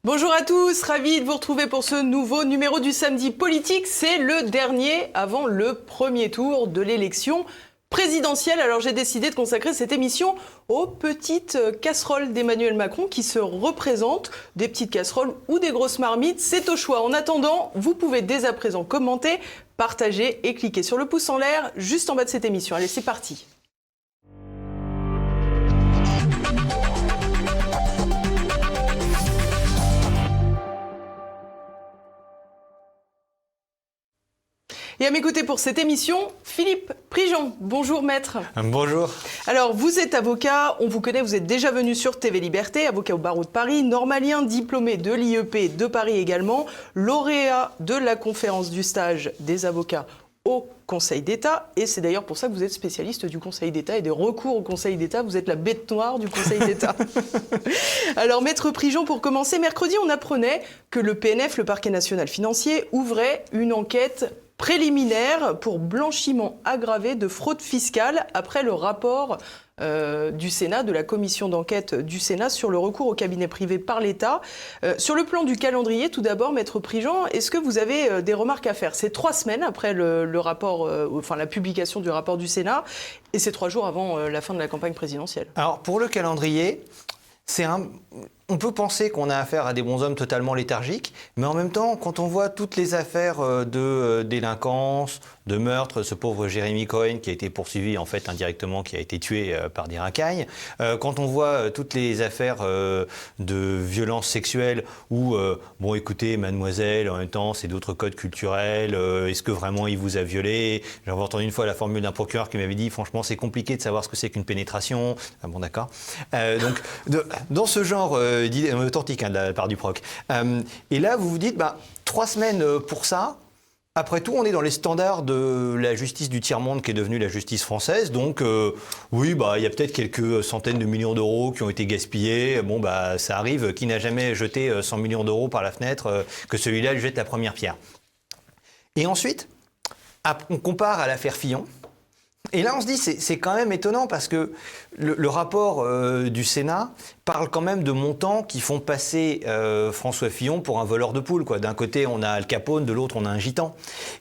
Bonjour à tous, ravi de vous retrouver pour ce nouveau numéro du Samedi Politique. C'est le dernier avant le premier tour de l'élection présidentielle. Alors j'ai décidé de consacrer cette émission aux petites casseroles d'Emmanuel Macron qui se représentent, des petites casseroles ou des grosses marmites. C'est au choix. En attendant, vous pouvez dès à présent commenter, partager et cliquer sur le pouce en l'air juste en bas de cette émission. Allez, c'est parti. Et à mes côtés pour cette émission, Philippe Prigent. Bonjour maître. Bonjour. Alors vous êtes avocat, on vous connaît, vous êtes déjà venu sur TV Liberté, avocat au barreau de Paris, normalien, diplômé de l'IEP de Paris également, lauréat de la conférence du stage des avocats au Conseil d'État. Et c'est d'ailleurs pour ça que vous êtes spécialiste du Conseil d'État et des recours au Conseil d'État. Vous êtes la bête noire du Conseil d'État. Alors, maître Prigent, pour commencer, mercredi, on apprenait que le PNF, le Parquet national financier, ouvrait une enquête préliminaire pour blanchiment aggravé de fraude fiscale après le rapport du Sénat, de la commission d'enquête du Sénat sur le recours au cabinet privé par l'État. Sur le plan du calendrier, tout d'abord, maître Prigent, est-ce que vous avez des remarques à faire? C'est 3 semaines après le rapport, la publication du rapport du Sénat, et c'est 3 jours avant la fin de la campagne présidentielle. Alors, pour le calendrier, on peut penser qu'on a affaire à des bonshommes totalement léthargiques, mais en même temps, quand on voit toutes les affaires de délinquance, de meurtre, ce pauvre Jérémy Cohen qui a été poursuivi en fait indirectement, qui a été tué par des racailles, quand on voit toutes les affaires de violences sexuelles où, bon écoutez, mademoiselle, en même temps c'est d'autres codes culturels, est-ce que vraiment il vous a violé? J'avais entendu une fois la formule d'un procureur qui m'avait dit, franchement c'est compliqué de savoir ce que c'est qu'une pénétration. Ah bon d'accord. Donc dans ce genre d'idée authentique de la part du proc. Et là vous vous dites, 3 semaines pour ça. Après tout, on est dans les standards de la justice du tiers-monde qui est devenue la justice française. Donc, oui, il y a peut-être quelques centaines de millions d'euros qui ont été gaspillés. Bon, ça arrive. Qui n'a jamais jeté 100 millions d'euros par la fenêtre que celui-là lui jette la première pierre. Et ensuite, on compare à l'affaire Fillon. Et là, on se dit, c'est quand même étonnant parce que le rapport du Sénat parle quand même de montants qui font passer François Fillon pour un voleur de poules, quoi. D'un côté, on a Al Capone, de l'autre, on a un gitan.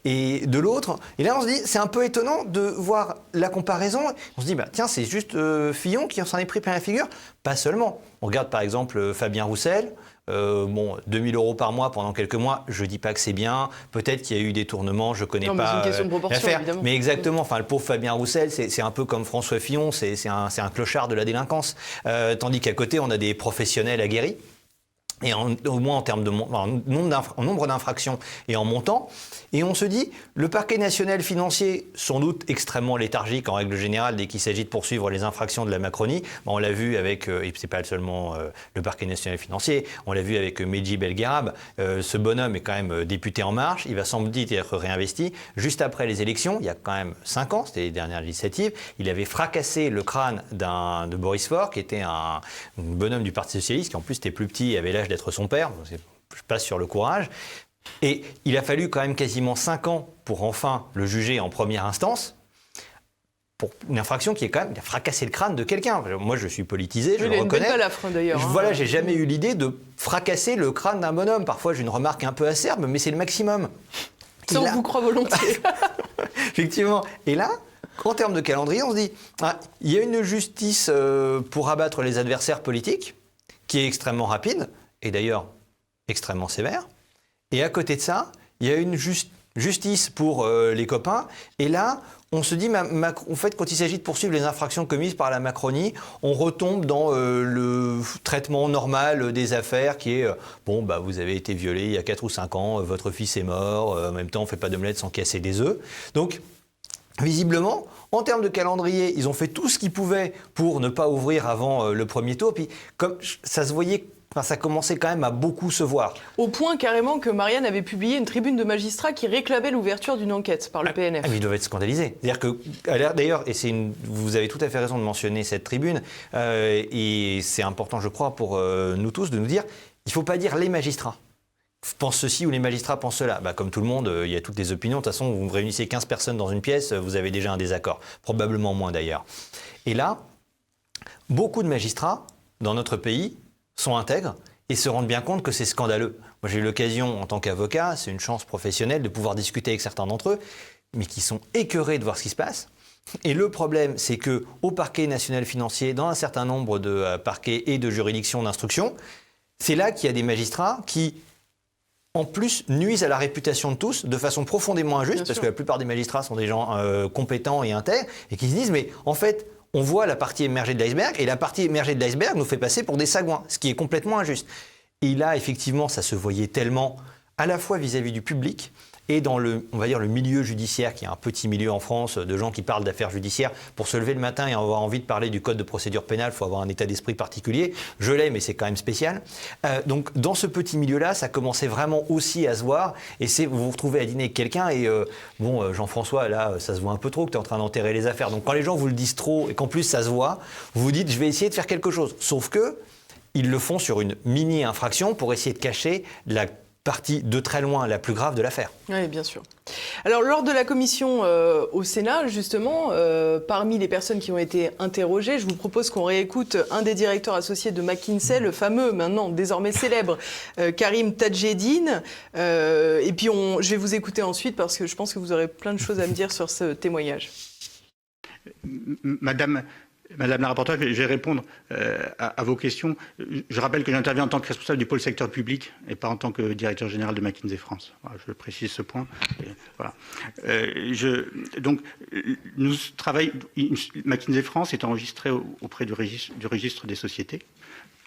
Et de l'autre, et là, on se dit, c'est un peu étonnant de voir la comparaison. On se dit, tiens, c'est juste Fillon qui s'en est pris plein la figure. Pas seulement. On regarde par exemple Fabien Roussel. 2000 euros par mois pendant quelques mois, je dis pas que c'est bien. Peut-être qu'il y a eu des tournements, je connais pas. C'est une question de proportion, évidemment. Mais exactement. Le pauvre Fabien Roussel, c'est un peu comme François Fillon, c'est un clochard de la délinquance. Tandis qu'à côté, on a des professionnels aguerris. Et au moins en termes de nombre d'infractions et en montant. Et on se dit, le parquet national financier, sans doute extrêmement léthargique en règle générale dès qu'il s'agit de poursuivre les infractions de la Macronie. On l'a vu avec, et c'est pas seulement le parquet national financier, on l'a vu avec Medji Belgarab. Ce bonhomme est quand même député En Marche, il va semble-t-il être réinvesti. Juste après les élections, il y a quand même 5 ans, c'était les dernières législatives, il avait fracassé le crâne de Boris Faure, qui était un bonhomme du Parti Socialiste, qui en plus était plus petit et avait l'âge d'être son père. Je passe sur le courage. Et il a fallu quand même quasiment 5 ans pour enfin le juger en première instance pour une infraction qui est quand même, il a fracassé le crâne de quelqu'un. Moi, je suis politisé, je le reconnais. Il a une belle balafre d'ailleurs. Voilà, j'ai jamais eu l'idée de fracasser le crâne d'un bonhomme. Parfois, j'ai une remarque un peu acerbe, mais c'est le maximum. Ça, on vous croit volontiers. Effectivement. Et là, en termes de calendrier, on se dit, il y a une justice pour abattre les adversaires politiques qui est extrêmement rapide, et d'ailleurs extrêmement sévère. Et à côté de ça, il y a une justice pour les copains. Et là, on se dit, en fait, quand il s'agit de poursuivre les infractions commises par la Macronie, on retombe dans le traitement normal des affaires qui est, vous avez été violé il y a 4 ou 5 ans, votre fils est mort, en même temps, on ne fait pas d'omelette sans casser des œufs. Donc, visiblement, en termes de calendrier, ils ont fait tout ce qu'ils pouvaient pour ne pas ouvrir avant le premier tour. Puis, comme ça se voyait, ça commençait quand même à beaucoup se voir. Au point carrément que Marianne avait publié une tribune de magistrats qui réclamait l'ouverture d'une enquête par le PNF. Ils doivent être scandalisés. C'est-à-dire que, d'ailleurs, et vous avez tout à fait raison de mentionner cette tribune, et c'est important, je crois, pour nous tous de nous dire, il ne faut pas dire les magistrats pensent ceci ou les magistrats pensent cela. Comme tout le monde, il y a toutes les opinions. De toute façon, vous réunissez 15 personnes dans une pièce, vous avez déjà un désaccord. Probablement moins d'ailleurs. Et là, beaucoup de magistrats dans notre pays sont intègres et se rendent bien compte que c'est scandaleux. Moi, j'ai eu l'occasion, en tant qu'avocat, c'est une chance professionnelle, de pouvoir discuter avec certains d'entre eux, mais qui sont écœurés de voir ce qui se passe. Et le problème, c'est qu'au parquet national financier, dans un certain nombre de parquets et de juridictions d'instruction, c'est là qu'il y a des magistrats qui, en plus, nuisent à la réputation de tous de façon profondément injuste, parce que la plupart des magistrats sont des gens compétents et intègres, et qui se disent, mais en fait, on voit la partie émergée de l'iceberg, et la partie émergée de l'iceberg nous fait passer pour des sagouins, ce qui est complètement injuste. Et là, effectivement, ça se voyait tellement, à la fois vis-à-vis du public, et dans le, on va dire, le milieu judiciaire, qui est un petit milieu en France de gens qui parlent d'affaires judiciaires, pour se lever le matin et avoir envie de parler du code de procédure pénale, il faut avoir un état d'esprit particulier. Je l'ai, mais c'est quand même spécial. Donc, dans ce petit milieu-là, ça commençait vraiment aussi à se voir. Et vous vous retrouvez à dîner avec quelqu'un et, Jean-François, là, ça se voit un peu trop que tu es en train d'enterrer les affaires. Donc, quand les gens vous le disent trop et qu'en plus ça se voit, vous vous dites, je vais essayer de faire quelque chose. Sauf que ils le font sur une mini-infraction pour essayer de cacher la partie de très loin la plus grave de l'affaire. Oui, bien sûr. Alors, lors de la commission au Sénat, justement, parmi les personnes qui ont été interrogées, je vous propose qu'on réécoute un des directeurs associés de McKinsey, le fameux, maintenant désormais célèbre, Karim Tadjeddine. Et puis, je vais vous écouter ensuite parce que je pense que vous aurez plein de choses à me dire sur ce témoignage. Madame la rapporteure, je vais répondre à vos questions. Je rappelle que j'interviens en tant que responsable du pôle secteur public et pas en tant que directeur général de McKinsey France. Voilà, je précise ce point. Et voilà. McKinsey France est enregistré auprès du registre des sociétés.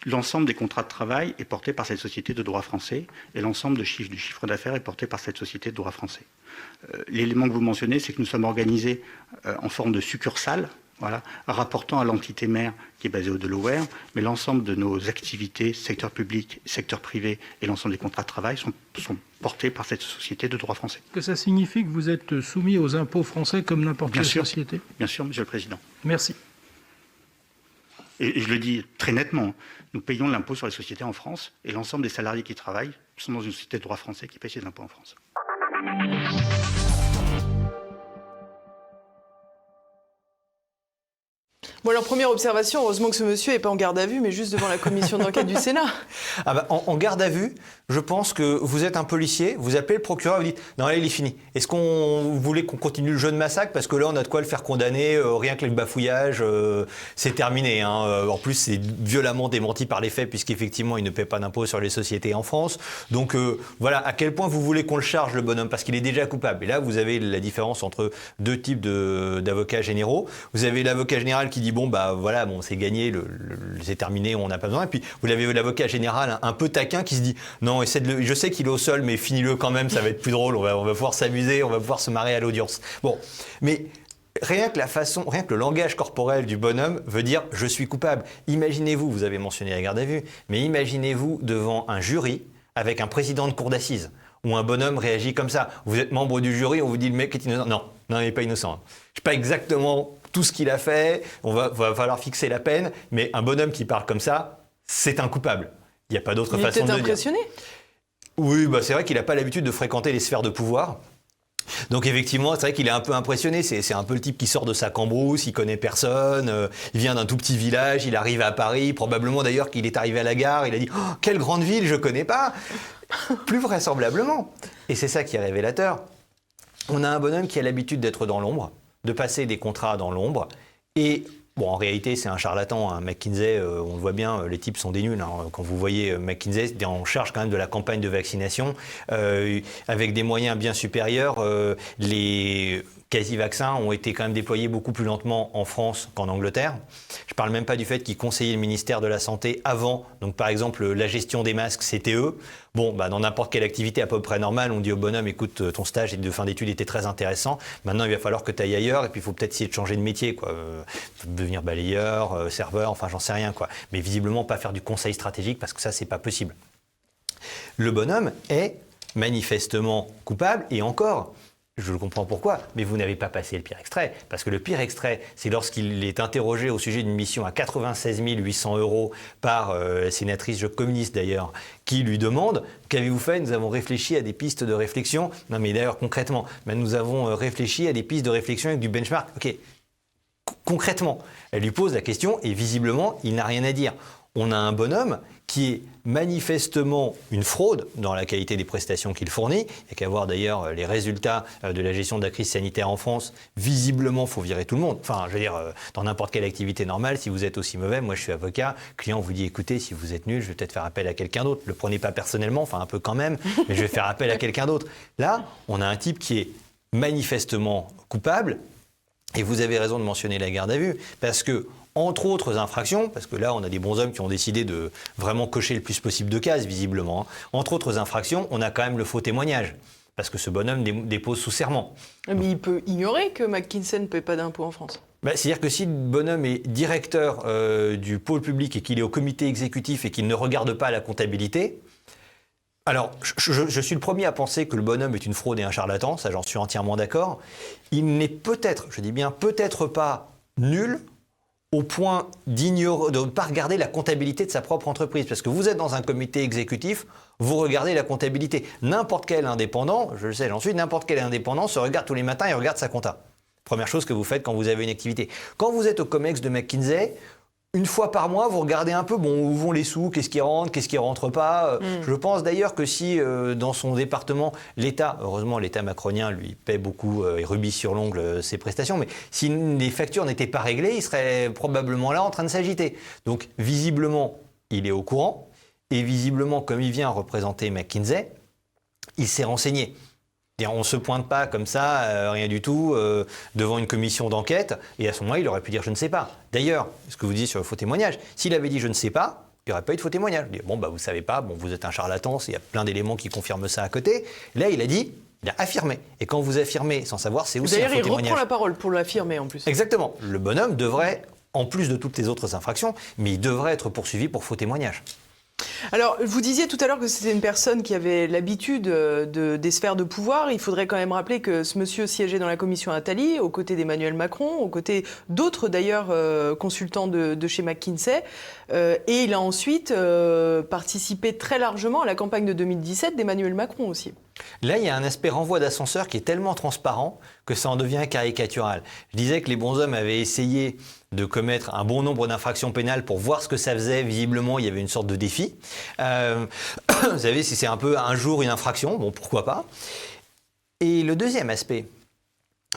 L'ensemble des contrats de travail est porté par cette société de droit français et l'ensemble du chiffre d'affaires est porté par cette société de droit français. L'élément que vous mentionnez, c'est que nous sommes organisés en forme de succursale. Voilà, rapportant à l'entité mère qui est basée au Delaware, mais l'ensemble de nos activités, secteur public, secteur privé et l'ensemble des contrats de travail sont portés par cette société de droit français. Que ça signifie que vous êtes soumis aux impôts français comme n'importe quelle société ? Bien sûr, Monsieur le Président. Merci. Et je le dis très nettement, nous payons l'impôt sur les sociétés en France et l'ensemble des salariés qui travaillent sont dans une société de droit français qui paye ses impôts en France. Bon, alors, première observation, heureusement que ce monsieur n'est pas en garde à vue, mais juste devant la commission d'enquête du Sénat. Ah bah, en garde à vue, je pense que vous êtes un policier, vous appelez le procureur, vous dites « Non, là, il est fini. Est-ce vous voulez qu'on continue le jeu de massacre ? Parce que là, on a de quoi le faire condamner, rien que le bafouillage, c'est terminé. Hein. En plus, c'est violemment démenti par les faits, puisqu'effectivement, il ne paie pas d'impôt sur les sociétés en France. Donc, voilà, à quel point vous voulez qu'on le charge, le bonhomme ? Parce qu'il est déjà coupable. Et là, vous avez la différence entre deux types d'avocats généraux. Vous avez l'avocat général qui dit « Bon, c'est gagné, c'est terminé, on n'a pas besoin. » Et puis, vous avez l'avocat général un peu taquin qui se dit « Non, je sais qu'il est au sol, mais finis-le quand même, ça va être plus drôle, on va pouvoir s'amuser, on va pouvoir se marrer à l'audience. » Bon, mais rien que le langage corporel du bonhomme veut dire « Je suis coupable ». Imaginez-vous, vous avez mentionné la garde à vue, mais imaginez-vous devant un jury avec un président de cour d'assises où un bonhomme réagit comme ça. Vous êtes membre du jury, on vous dit « Le mec est innocent ». Non, il n'est pas innocent. Je ne sais pas exactement tout ce qu'il a fait, va falloir fixer la peine, mais un bonhomme qui parle comme ça, c'est un coupable. Il n'y a pas d'autre façon de le dire. Il était impressionné ? Oui, c'est vrai qu'il n'a pas l'habitude de fréquenter les sphères de pouvoir. Donc effectivement, c'est vrai qu'il est un peu impressionné. C'est un peu le type qui sort de sa cambrousse, il connaît personne, il vient d'un tout petit village, il arrive à Paris, probablement d'ailleurs qu'il est arrivé à la gare, il a dit « Oh, quelle grande ville, je ne connais pas !» Plus vraisemblablement. Et c'est ça qui est révélateur. On a un bonhomme qui a l'habitude d'être dans l'ombre, de passer des contrats dans l'ombre. Et bon, en réalité, c'est un charlatan. Hein. McKinsey, on le voit bien, les types sont des nuls. Hein. Quand vous voyez McKinsey, c'est en charge quand même de la campagne de vaccination, avec des moyens bien supérieurs. Les quasi-vaccins ont été quand même déployés beaucoup plus lentement en France qu'en Angleterre. Je ne parle même pas du fait qu'ils conseillaient le ministère de la Santé avant. Donc, par exemple, la gestion des masques, c'était eux. Bon, dans n'importe quelle activité à peu près normale, on dit au bonhomme, écoute, ton stage de fin d'études était très intéressant. Maintenant, il va falloir que tu ailles ailleurs et puis il faut peut-être essayer de changer de métier, quoi. Devenir balayeur, serveur, enfin, j'en sais rien, quoi. Mais visiblement, pas faire du conseil stratégique parce que ça, c'est pas possible. Le bonhomme est manifestement coupable et encore. Je le comprends pourquoi, mais vous n'avez pas passé le pire extrait. Parce que le pire extrait, c'est lorsqu'il est interrogé au sujet d'une mission à 96 800 € par la sénatrice communiste d'ailleurs, qui lui demande « Qu'avez-vous fait ? Nous avons réfléchi à des pistes de réflexion. » Non mais d'ailleurs concrètement, nous avons réfléchi à des pistes de réflexion avec du benchmark. Ok, concrètement, elle lui pose la question et visiblement, il n'a rien à dire. on a un bonhomme qui est manifestement une fraude dans la qualité des prestations qu'il fournit. Il n'y a qu'à voir d'ailleurs les résultats de la gestion de la crise sanitaire en France. Visiblement, il faut virer tout le monde. Enfin, je veux dire, dans n'importe quelle activité normale, si vous êtes aussi mauvais, moi je suis avocat, le client vous dit, écoutez, si vous êtes nul, je vais peut-être faire appel à quelqu'un d'autre. Ne le prenez pas personnellement, enfin un peu quand même, mais je vais faire appel à quelqu'un d'autre. Là, on a un type qui est manifestement coupable, et vous avez raison de mentionner la garde à vue, parce que entre autres infractions, parce que là, on a des bonshommes qui ont décidé de vraiment cocher le plus possible de cases, visiblement. Hein. Entre autres infractions, on a quand même le faux témoignage, parce que ce bonhomme dépose sous serment. Mais il peut ignorer que McKinsey ne paie pas d'impôts en France. C'est-à-dire que si le bonhomme est directeur du pôle public et qu'il est au comité exécutif et qu'il ne regarde pas la comptabilité, alors je suis le premier à penser que le bonhomme est une fraude et un charlatan, ça j'en suis entièrement d'accord. Il n'est peut-être, je dis bien peut-être pas nul, au point de ne pas regarder la comptabilité de sa propre entreprise. Parce que vous êtes dans un comité exécutif, vous regardez la comptabilité. N'importe quel indépendant, je le sais, j'en suis, n'importe quel indépendant se regarde tous les matins et regarde sa compta. Première chose que vous faites quand vous avez une activité. Quand vous êtes au COMEX de McKinsey, une fois par mois, vous regardez un peu où vont les sous, qu'est-ce qui rentre pas. Je pense d'ailleurs que si dans son département, l'État, heureusement l'État macronien lui paie beaucoup et rubis sur l'ongle ses prestations, mais si les factures n'étaient pas réglées, il serait probablement là en train de s'agiter. Donc visiblement, il est au courant et visiblement, comme il vient représenter McKinsey, il s'est renseigné. On ne se pointe pas comme ça, rien du tout, devant une commission d'enquête, et à ce moment-là, il aurait pu dire « je ne sais pas ». D'ailleurs, ce que vous disiez sur le faux témoignage, s'il avait dit « je ne sais pas », il n'y aurait pas eu de faux témoignage. Il dit « bon, vous ne savez pas, vous êtes un charlatan, il y a plein d'éléments qui confirment ça à côté ». Là, il a affirmé. Et quand vous affirmez sans savoir, c'est aussi un faux témoignage. D'ailleurs, il reprend la parole pour l'affirmer en plus. Exactement. Le bonhomme devrait, en plus de toutes les autres infractions, mais il devrait être poursuivi pour faux témoignage. Alors, vous disiez tout à l'heure que c'était une personne qui avait l'habitude des sphères de pouvoir. Il faudrait quand même rappeler que ce monsieur siégeait dans la commission Attali, aux côtés d'Emmanuel Macron, aux côtés d'autres d'ailleurs consultants de chez McKinsey. Et il a ensuite participé très largement à la campagne de 2017 d'Emmanuel Macron aussi. Là, il y a un aspect renvoi d'ascenseur qui est tellement transparent que ça en devient caricatural. Je disais que les bonshommes avaient essayé de commettre un bon nombre d'infractions pénales pour voir ce que ça faisait. Visiblement, il y avait une sorte de défi. Vous savez, si c'est un peu un jour une infraction, bon, pourquoi pas. Et le deuxième aspect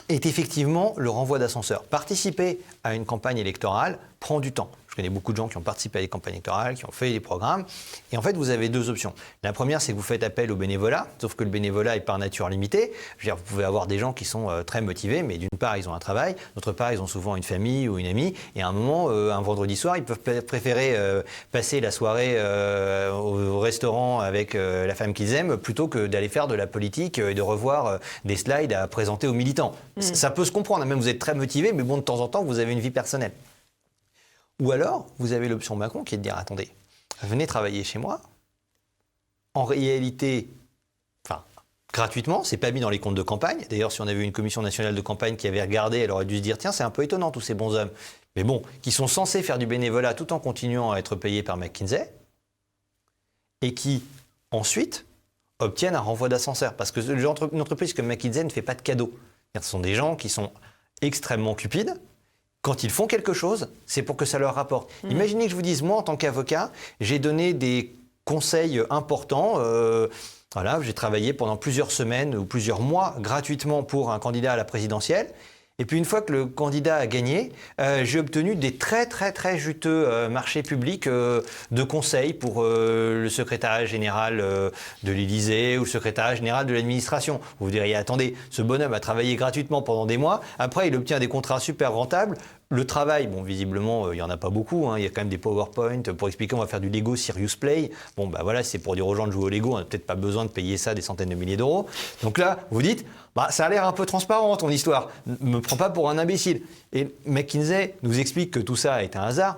est effectivement le renvoi d'ascenseur. Participer à une campagne électorale prend du temps. Je connais beaucoup de gens qui ont participé à des campagnes électorales, qui ont fait des programmes. Et en fait, vous avez deux options. La première, c'est que vous faites appel au bénévolat, sauf que le bénévolat est par nature limité. Je veux dire, vous pouvez avoir des gens qui sont très motivés, mais d'une part, ils ont un travail, d'autre part, ils ont souvent une famille ou une amie. Et à un moment, un vendredi soir, ils peuvent préférer passer la soirée au restaurant avec la femme qu'ils aiment, plutôt que d'aller faire de la politique et de revoir des slides à présenter aux militants. Ça peut se comprendre, même vous êtes très motivé, mais bon, de temps en temps, vous avez une vie personnelle. Ou alors, vous avez l'option Macron qui est de dire, attendez, venez travailler chez moi. En réalité, gratuitement, c'est pas mis dans les comptes de campagne. D'ailleurs, si on avait eu une commission nationale de campagne qui avait regardé, elle aurait dû se dire, tiens, c'est un peu étonnant tous ces bonshommes. Mais bon, qui sont censés faire du bénévolat tout en continuant à être payés par McKinsey et qui, ensuite, obtiennent un renvoi d'ascenseur. Parce que une entreprise comme McKinsey ne fait pas de cadeaux. Ce sont des gens qui sont extrêmement cupides. Quand ils font quelque chose, c'est pour que ça leur rapporte. Imaginez que je vous dise, moi, en tant qu'avocat, j'ai donné des conseils importants. J'ai travaillé pendant plusieurs semaines ou plusieurs mois gratuitement pour un candidat à la présidentielle. Et puis une fois que le candidat a gagné, j'ai obtenu des très très très juteux marchés publics de conseils pour le secrétariat général de l'Élysée ou le secrétariat général de l'administration. Vous diriez, attendez, ce bonhomme a travaillé gratuitement pendant des mois, après il obtient des contrats super rentables. Le travail, bon, visiblement, il n'y en a pas beaucoup. Il y a quand même des PowerPoint pour expliquer on va faire du Lego Serious Play. Bon, voilà, c'est pour dire aux gens de jouer au Lego. On n'a peut-être pas besoin de payer ça des centaines de milliers d'euros. Donc là, vous dites, ça a l'air un peu transparent ton histoire. Ne me prends pas pour un imbécile. Et McKinsey nous explique que tout ça est un hasard.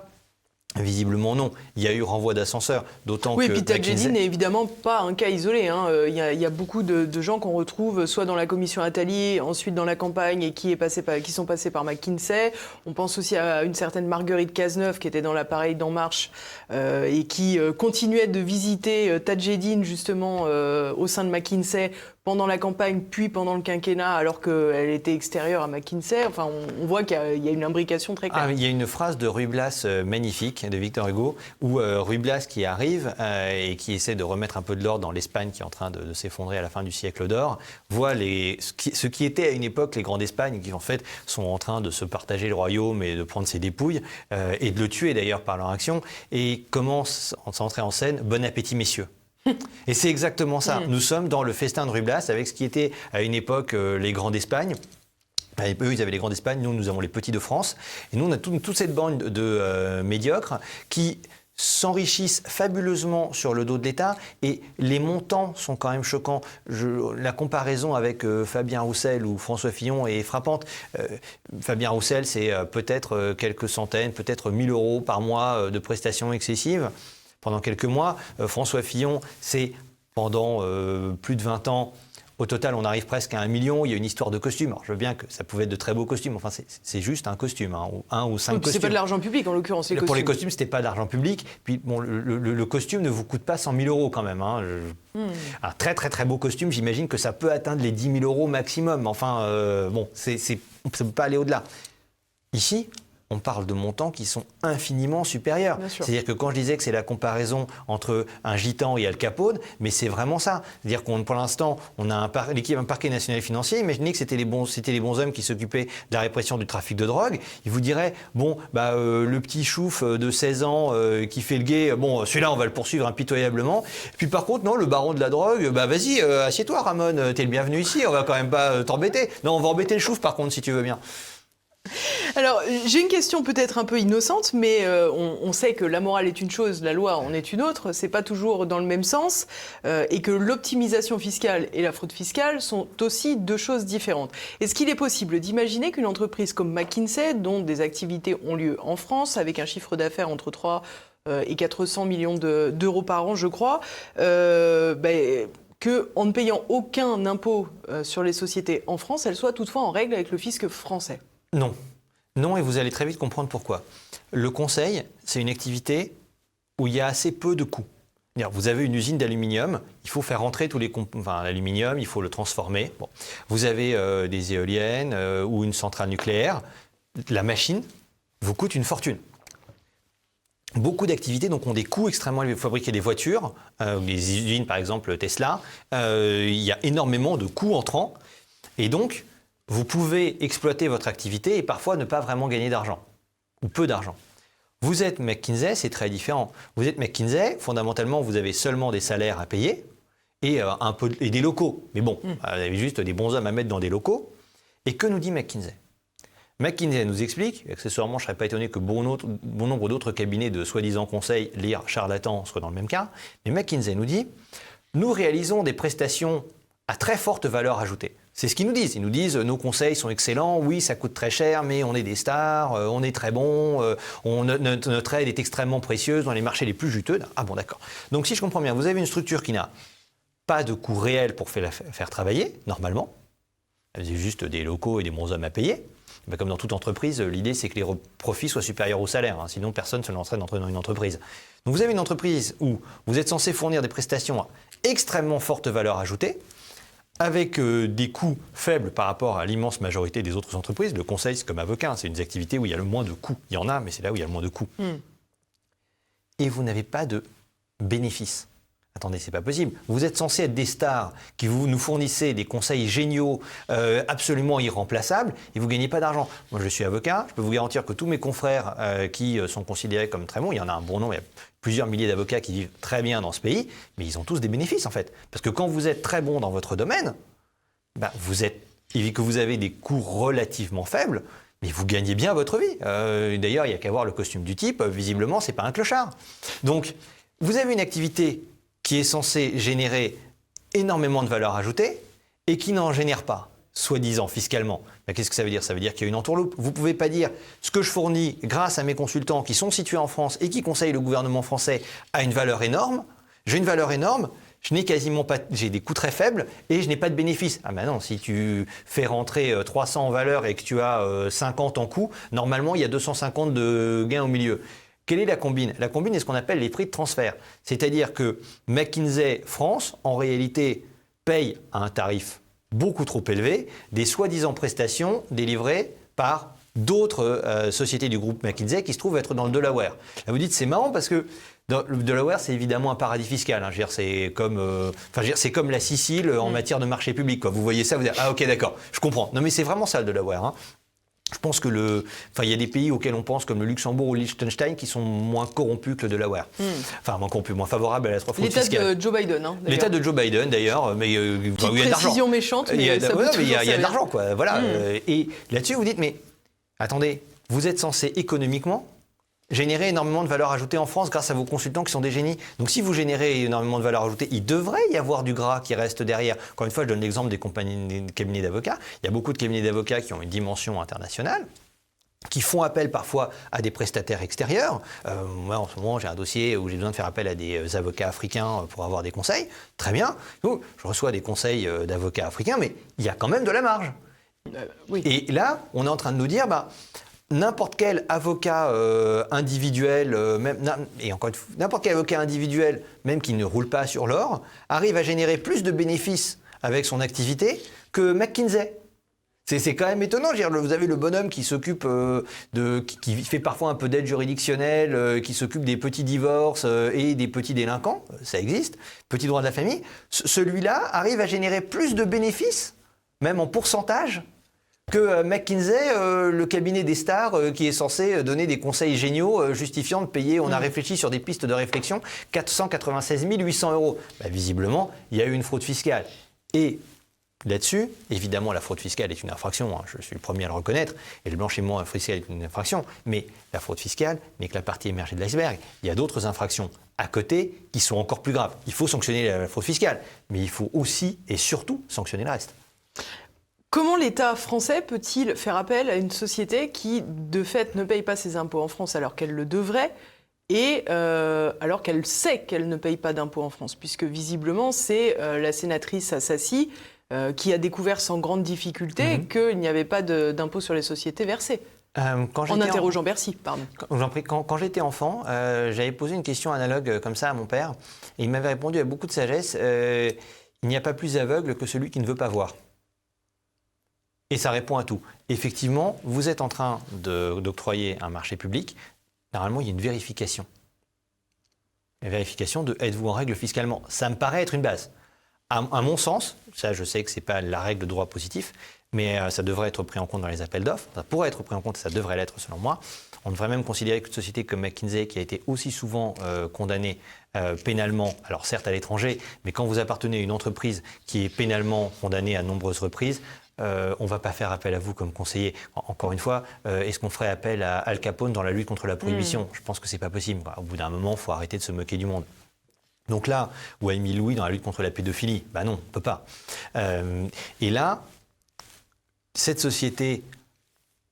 Visiblement non. Il y a eu renvoi d'ascenseur, d'autant que... Oui, et puis Tadjedine n'est évidemment pas un cas isolé. Il y a beaucoup de gens qu'on retrouve soit dans la commission Attali, ensuite dans la campagne et qui sont passés par McKinsey. On pense aussi à une certaine Marguerite Cazeneuve qui était dans l'appareil d'En Marche et qui continuait de visiter Tadjedine justement au sein de McKinsey pendant la campagne, puis pendant le quinquennat, alors qu'elle était extérieure à McKinsey. Enfin, on voit qu'il y a une imbrication très claire. Il y a une phrase de Ruy Blas magnifique, de Victor Hugo, où Ruy Blas qui arrive et qui essaie de remettre un peu de l'ordre dans l'Espagne qui est en train de s'effondrer à la fin du siècle d'or, voit ce qui était à une époque les grands d'Espagne, qui en fait sont en train de se partager le royaume et de prendre ses dépouilles, et de le tuer d'ailleurs par leur action, et commence à entrer en scène « Bon appétit, messieurs ». Et c'est exactement ça. Nous sommes dans le festin de Ruy Blas avec ce qui était à une époque les grands d'Espagne. Eux, ils avaient les grands d'Espagne, nous avons les petits de France. Et nous, on a toute cette bande de médiocres qui s'enrichissent fabuleusement sur le dos de l'État. Et les montants sont quand même choquants. La comparaison avec Fabien Roussel ou François Fillon est frappante. Fabien Roussel, c'est peut-être quelques centaines, peut-être 1 000 euros par mois de prestations excessives. Pendant quelques mois, François Fillon, c'est pendant plus de 20 ans, au total, on arrive presque à 1 million. Il y a une histoire de costumes. Alors, je veux bien que ça pouvait être de très beaux costumes. Enfin, c'est juste un costume, ou 1 ou 5 costumes. C'est pas de l'argent public, en l'occurrence, les costumes. Pour les costumes, c'était pas d'argent public. Puis, bon, le costume ne vous coûte pas 100 000 euros quand même. Un très, très, très beau costume, j'imagine que ça peut atteindre les 10 000 euros maximum. Enfin, bon, ça ne peut pas aller au-delà. Ici, on parle de montants qui sont infiniment supérieurs. C'est-à-dire que quand je disais que c'est la comparaison entre un gitan et Al Capone, mais c'est vraiment ça. C'est-à-dire qu'on, pour l'instant, on a un parquet national financier. Imaginez que c'était les bonshommes qui s's'occupaient de la répression du trafic de drogue. Ils vous diraient, bon, le petit chouf de 16 ans qui fait le guet, bon, celui-là, on va le poursuivre impitoyablement. Puis par contre, non, le baron de la drogue, vas-y, assieds-toi, Ramon, t'es le bienvenu ici, on va quand même pas t'embêter. Non, on va embêter le chouf, par contre, si tu veux bien. Alors, j'ai une question peut-être un peu innocente, mais on sait que la morale est une chose, la loi en est une autre. C'est pas toujours dans le même sens, et que l'optimisation fiscale et la fraude fiscale sont aussi deux choses différentes. Est-ce qu'il est possible d'imaginer qu'une entreprise comme McKinsey, dont des activités ont lieu en France, avec un chiffre d'affaires entre 3 et 400 millions d'euros par an, je crois, qu'en ne payant aucun impôt sur les sociétés en France, elle soit toutefois en règle avec le fisc français? Non. Non, et vous allez très vite comprendre pourquoi. Le conseil, c'est une activité où il y a assez peu de coûts. Vous avez une usine d'aluminium, il faut faire rentrer tous les l'aluminium, il faut le transformer. Bon. Vous avez des éoliennes ou une centrale nucléaire. La machine vous coûte une fortune. Beaucoup d'activités donc, ont des coûts extrêmement élevés. Fabriquer des voitures, les usines par exemple Tesla, il y a énormément de coûts entrants. Et donc, vous pouvez exploiter votre activité et parfois ne pas vraiment gagner d'argent, ou peu d'argent. Vous êtes McKinsey, c'est très différent. Vous êtes McKinsey, fondamentalement, vous avez seulement des salaires à payer et des locaux. Mais bon, vous avez juste des bonshommes à mettre dans des locaux. Et que nous dit McKinsey? McKinsey nous explique, et accessoirement, je ne serais pas étonné que bon nombre d'autres cabinets de soi-disant conseils, lire charlatans, soient dans le même cas, mais McKinsey nous dit, nous réalisons des prestations à très forte valeur ajoutée. C'est ce qu'ils nous disent. Ils nous disent nos conseils sont excellents, oui, ça coûte très cher, mais on est des stars, on est très bons, notre aide est extrêmement précieuse dans les marchés les plus juteux. Ah bon, d'accord. Donc si je comprends bien, vous avez une structure qui n'a pas de coût réel pour faire travailler, normalement. C'est juste des locaux et des bonshommes à payer. Ben, comme dans toute entreprise, l'idée c'est que les profits soient supérieurs au salaire, hein, sinon personne ne se lancerait dans une entreprise. Donc vous avez une entreprise où vous êtes censé fournir des prestations à extrêmement forte valeur ajoutée, avec des coûts faibles par rapport à l'immense majorité des autres entreprises. Le conseil, c'est comme avocat, c'est une des activités où il y a le moins de coûts. Il y en a, mais c'est là où il y a le moins de coûts. Et vous n'avez pas de bénéfices. Attendez, c'est pas possible. Vous êtes censé être des stars qui nous fournissez des conseils géniaux, absolument irremplaçables, et vous ne gagnez pas d'argent. Moi, je suis avocat, je peux vous garantir que tous mes confrères qui sont considérés comme très bons, il y en a un bon nombre, il y a plusieurs milliers d'avocats qui vivent très bien dans ce pays, mais ils ont tous des bénéfices en fait. Parce que quand vous êtes très bon dans votre domaine, et que vous avez des coûts relativement faibles, mais vous gagnez bien votre vie. D'ailleurs, il n'y a qu'à voir le costume du type, visiblement, ce n'est pas un clochard. Donc, vous avez une activité qui est censée générer énormément de valeur ajoutée et qui n'en génère pas, soi-disant fiscalement. Ben, qu'est-ce que ça veut dire? Ça veut dire qu'il y a une entourloupe. Vous ne pouvez pas dire ce que je fournis grâce à mes consultants qui sont situés en France et qui conseillent le gouvernement français a une valeur énorme. J'ai une valeur énorme, je n'ai quasiment pas, j'ai des coûts très faibles et je n'ai pas de bénéfice. Ah ben non, si tu fais rentrer 300 en valeur et que tu as 50 en coût, normalement il y a 250 de gains au milieu. Quelle est la combine? La combine est ce qu'on appelle les prix de transfert. C'est-à-dire que McKinsey France, en réalité, payent à un tarif beaucoup trop élevé des soi-disant prestations délivrées par d'autres sociétés du groupe McKinsey qui se trouvent être dans le Delaware. Là, vous dites, c'est marrant parce que le Delaware, c'est évidemment un paradis fiscal. Hein. Je veux dire, c'est comme la Sicile en matière de marché public. Quoi. Vous voyez ça, vous dites, ah ok, d'accord, je comprends. Non mais c'est vraiment ça le Delaware. Hein. Je pense que il y a des pays auxquels on pense, comme le Luxembourg ou le Liechtenstein, qui sont moins corrompus que le Delaware. Enfin, moins corrompus, moins favorables à la fraude fiscale. L'État de Joe Biden, hein, L'État de Joe Biden, d'ailleurs, mais il y a de l'argent. Précision méchante, mais il y a de l'argent, l'argent, quoi. Voilà. Et là-dessus, vous dites, mais attendez, vous êtes censé économiquement générer énormément de valeur ajoutée en France grâce à vos consultants qui sont des génies. Donc si vous générez énormément de valeur ajoutée, il devrait y avoir du gras qui reste derrière. Encore une fois, je donne l'exemple des cabinets d'avocats. Il y a beaucoup de cabinets d'avocats qui ont une dimension internationale, qui font appel parfois à des prestataires extérieurs. Moi, en ce moment, j'ai un dossier où j'ai besoin de faire appel à des avocats africains pour avoir des conseils. Très bien. Donc, je reçois des conseils d'avocats africains, mais il y a quand même de la marge. Oui. Et là, on est en train de nous dire, n'importe quel avocat individuel, n'importe quel avocat individuel, même qui ne roule pas sur l'or, arrive à générer plus de bénéfices avec son activité que McKinsey. C'est quand même étonnant. Vous avez le bonhomme qui s'occupe qui fait parfois un peu d'aide juridictionnelle, qui s'occupe des petits divorces et des petits délinquants. Ça existe. Petit droit de la famille. Celui-là arrive à générer plus de bénéfices, même en pourcentage, que McKinsey, le cabinet des stars, qui est censé donner des conseils géniaux justifiant de payer, on a réfléchi sur des pistes de réflexion, 496 800 €. Visiblement, il y a eu une fraude fiscale. Et là-dessus, évidemment, la fraude fiscale est une infraction, hein, je suis le premier à le reconnaître, et le blanchiment fiscal est une infraction, mais la fraude fiscale n'est que la partie émergée de l'iceberg. Il y a d'autres infractions à côté qui sont encore plus graves. Il faut sanctionner la fraude fiscale, mais il faut aussi et surtout sanctionner le reste. Comment l'État français peut-il faire appel à une société qui, de fait, ne paye pas ses impôts en France alors qu'elle le devrait et alors qu'elle sait qu'elle ne paye pas d'impôts en France? Puisque visiblement, c'est la sénatrice Assassi qui a découvert sans grande difficulté qu'il n'y avait pas d'impôt sur les sociétés versées. En interrogeant Bercy, pardon. Quand j'étais enfant, j'avais posé une question analogue comme ça à mon père, et il m'avait répondu avec beaucoup de sagesse, il n'y a pas plus aveugle que celui qui ne veut pas voir. Et ça répond à tout. Effectivement, vous êtes en train d'octroyer un marché public. Normalement, il y a une vérification. Une vérification de êtes-vous en règle fiscalement? Ça me paraît être une base. À mon sens, ça je sais que ce n'est pas la règle de droit positif, mais ça devrait être pris en compte dans les appels d'offres. Ça pourrait être pris en compte, ça devrait l'être selon moi. On devrait même considérer qu'une société comme McKinsey, qui a été aussi souvent condamnée pénalement, alors certes à l'étranger, mais quand vous appartenez à une entreprise qui est pénalement condamnée à nombreuses reprises, on ne va pas faire appel à vous comme conseiller. Encore une fois, est-ce qu'on ferait appel à Al Capone dans la lutte contre la prohibition? Je pense que ce n'est pas possible. Au bout d'un moment, il faut arrêter de se moquer du monde. Donc là, ou à Émile Louis dans la lutte contre la pédophilie, non, on ne peut pas. Et là, cette société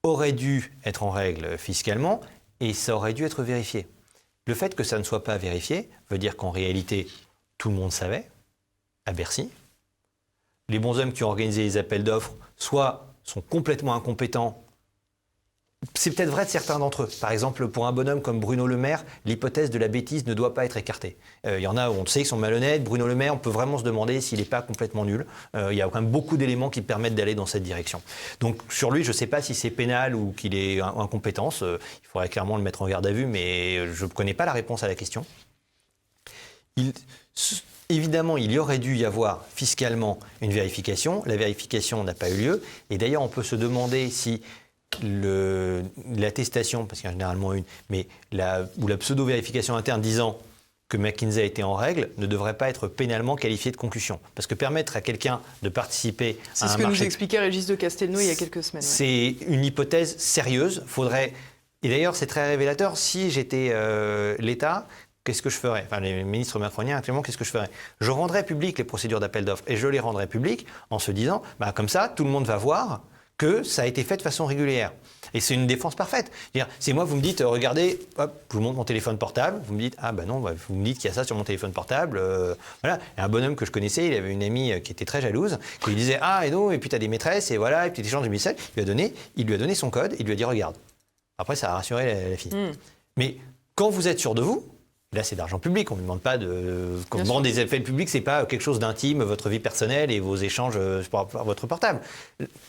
aurait dû être en règle fiscalement et ça aurait dû être vérifié. Le fait que ça ne soit pas vérifié veut dire qu'en réalité, tout le monde savait, à Bercy. Les bonshommes qui ont organisé les appels d'offres, soit sont complètement incompétents. C'est peut-être vrai de certains d'entre eux. Par exemple, pour un bonhomme comme Bruno Le Maire, l'hypothèse de la bêtise ne doit pas être écartée. Il y en a où on sait qu'ils sont malhonnêtes. Bruno Le Maire, on peut vraiment se demander s'il n'est pas complètement nul. Il y a quand même beaucoup d'éléments qui permettent d'aller dans cette direction. Donc sur lui, je ne sais pas si c'est pénal ou qu'il est incompétence. Il faudrait clairement le mettre en garde à vue, mais je ne connais pas la réponse à la question. Évidemment, il y aurait dû y avoir fiscalement une vérification. La vérification n'a pas eu lieu. Et d'ailleurs, on peut se demander si l'attestation, parce qu'il y en a généralement une, mais la pseudo-vérification interne disant que McKinsey était en règle ne devrait pas être pénalement qualifiée de concussion. Parce que permettre à quelqu'un de participer à un marché... C'est ce que nous expliquait Régis de Castelnau il y a quelques semaines. C'est une hypothèse sérieuse. Et d'ailleurs, c'est très révélateur. Si j'étais l'État... Qu'est-ce que je ferais? Enfin, les ministres macroniens, actuellement, qu'est-ce que je ferais? Je rendrais publiques les procédures d'appel d'offres et je les rendrais publiques en se disant, comme ça, tout le monde va voir que ça a été fait de façon régulière. Et c'est une défense parfaite. C'est moi, vous me dites, regardez, hop, je vous montre mon téléphone portable, vous me dites, vous me dites qu'il y a ça sur mon téléphone portable. Voilà. Et un bonhomme que je connaissais, il avait une amie qui était très jalouse, qui lui disait, et puis tu as des maîtresses, et voilà, et puis tu échanges des messages. Il lui a donné son code, il lui a dit, regarde. Après, ça a rassuré la fille. Mais quand vous êtes sûr de vous, Là, c'est d'argent public. On ne demande pas de. Quand on demande des appels publics, c'est pas quelque chose d'intime, votre vie personnelle et vos échanges par votre portable.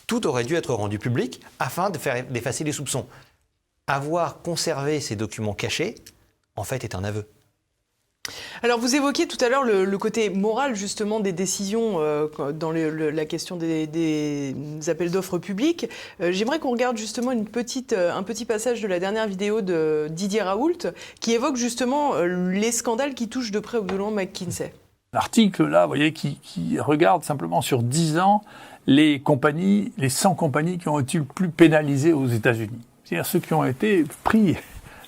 Tout aurait dû être rendu public afin d'effacer les soupçons. Avoir conservé ces documents cachés, en fait, est un aveu. Alors, vous évoquiez tout à l'heure le côté moral, justement, des décisions dans la question des appels d'offres publics. J'aimerais qu'on regarde justement un petit passage de la dernière vidéo de Didier Raoult qui évoque justement les scandales qui touchent de près ou de loin McKinsey. L'article, là, vous voyez, qui regarde simplement sur 10 ans les 100 compagnies qui ont été le plus pénalisées aux États-Unis. C'est-à-dire ceux qui ont été pris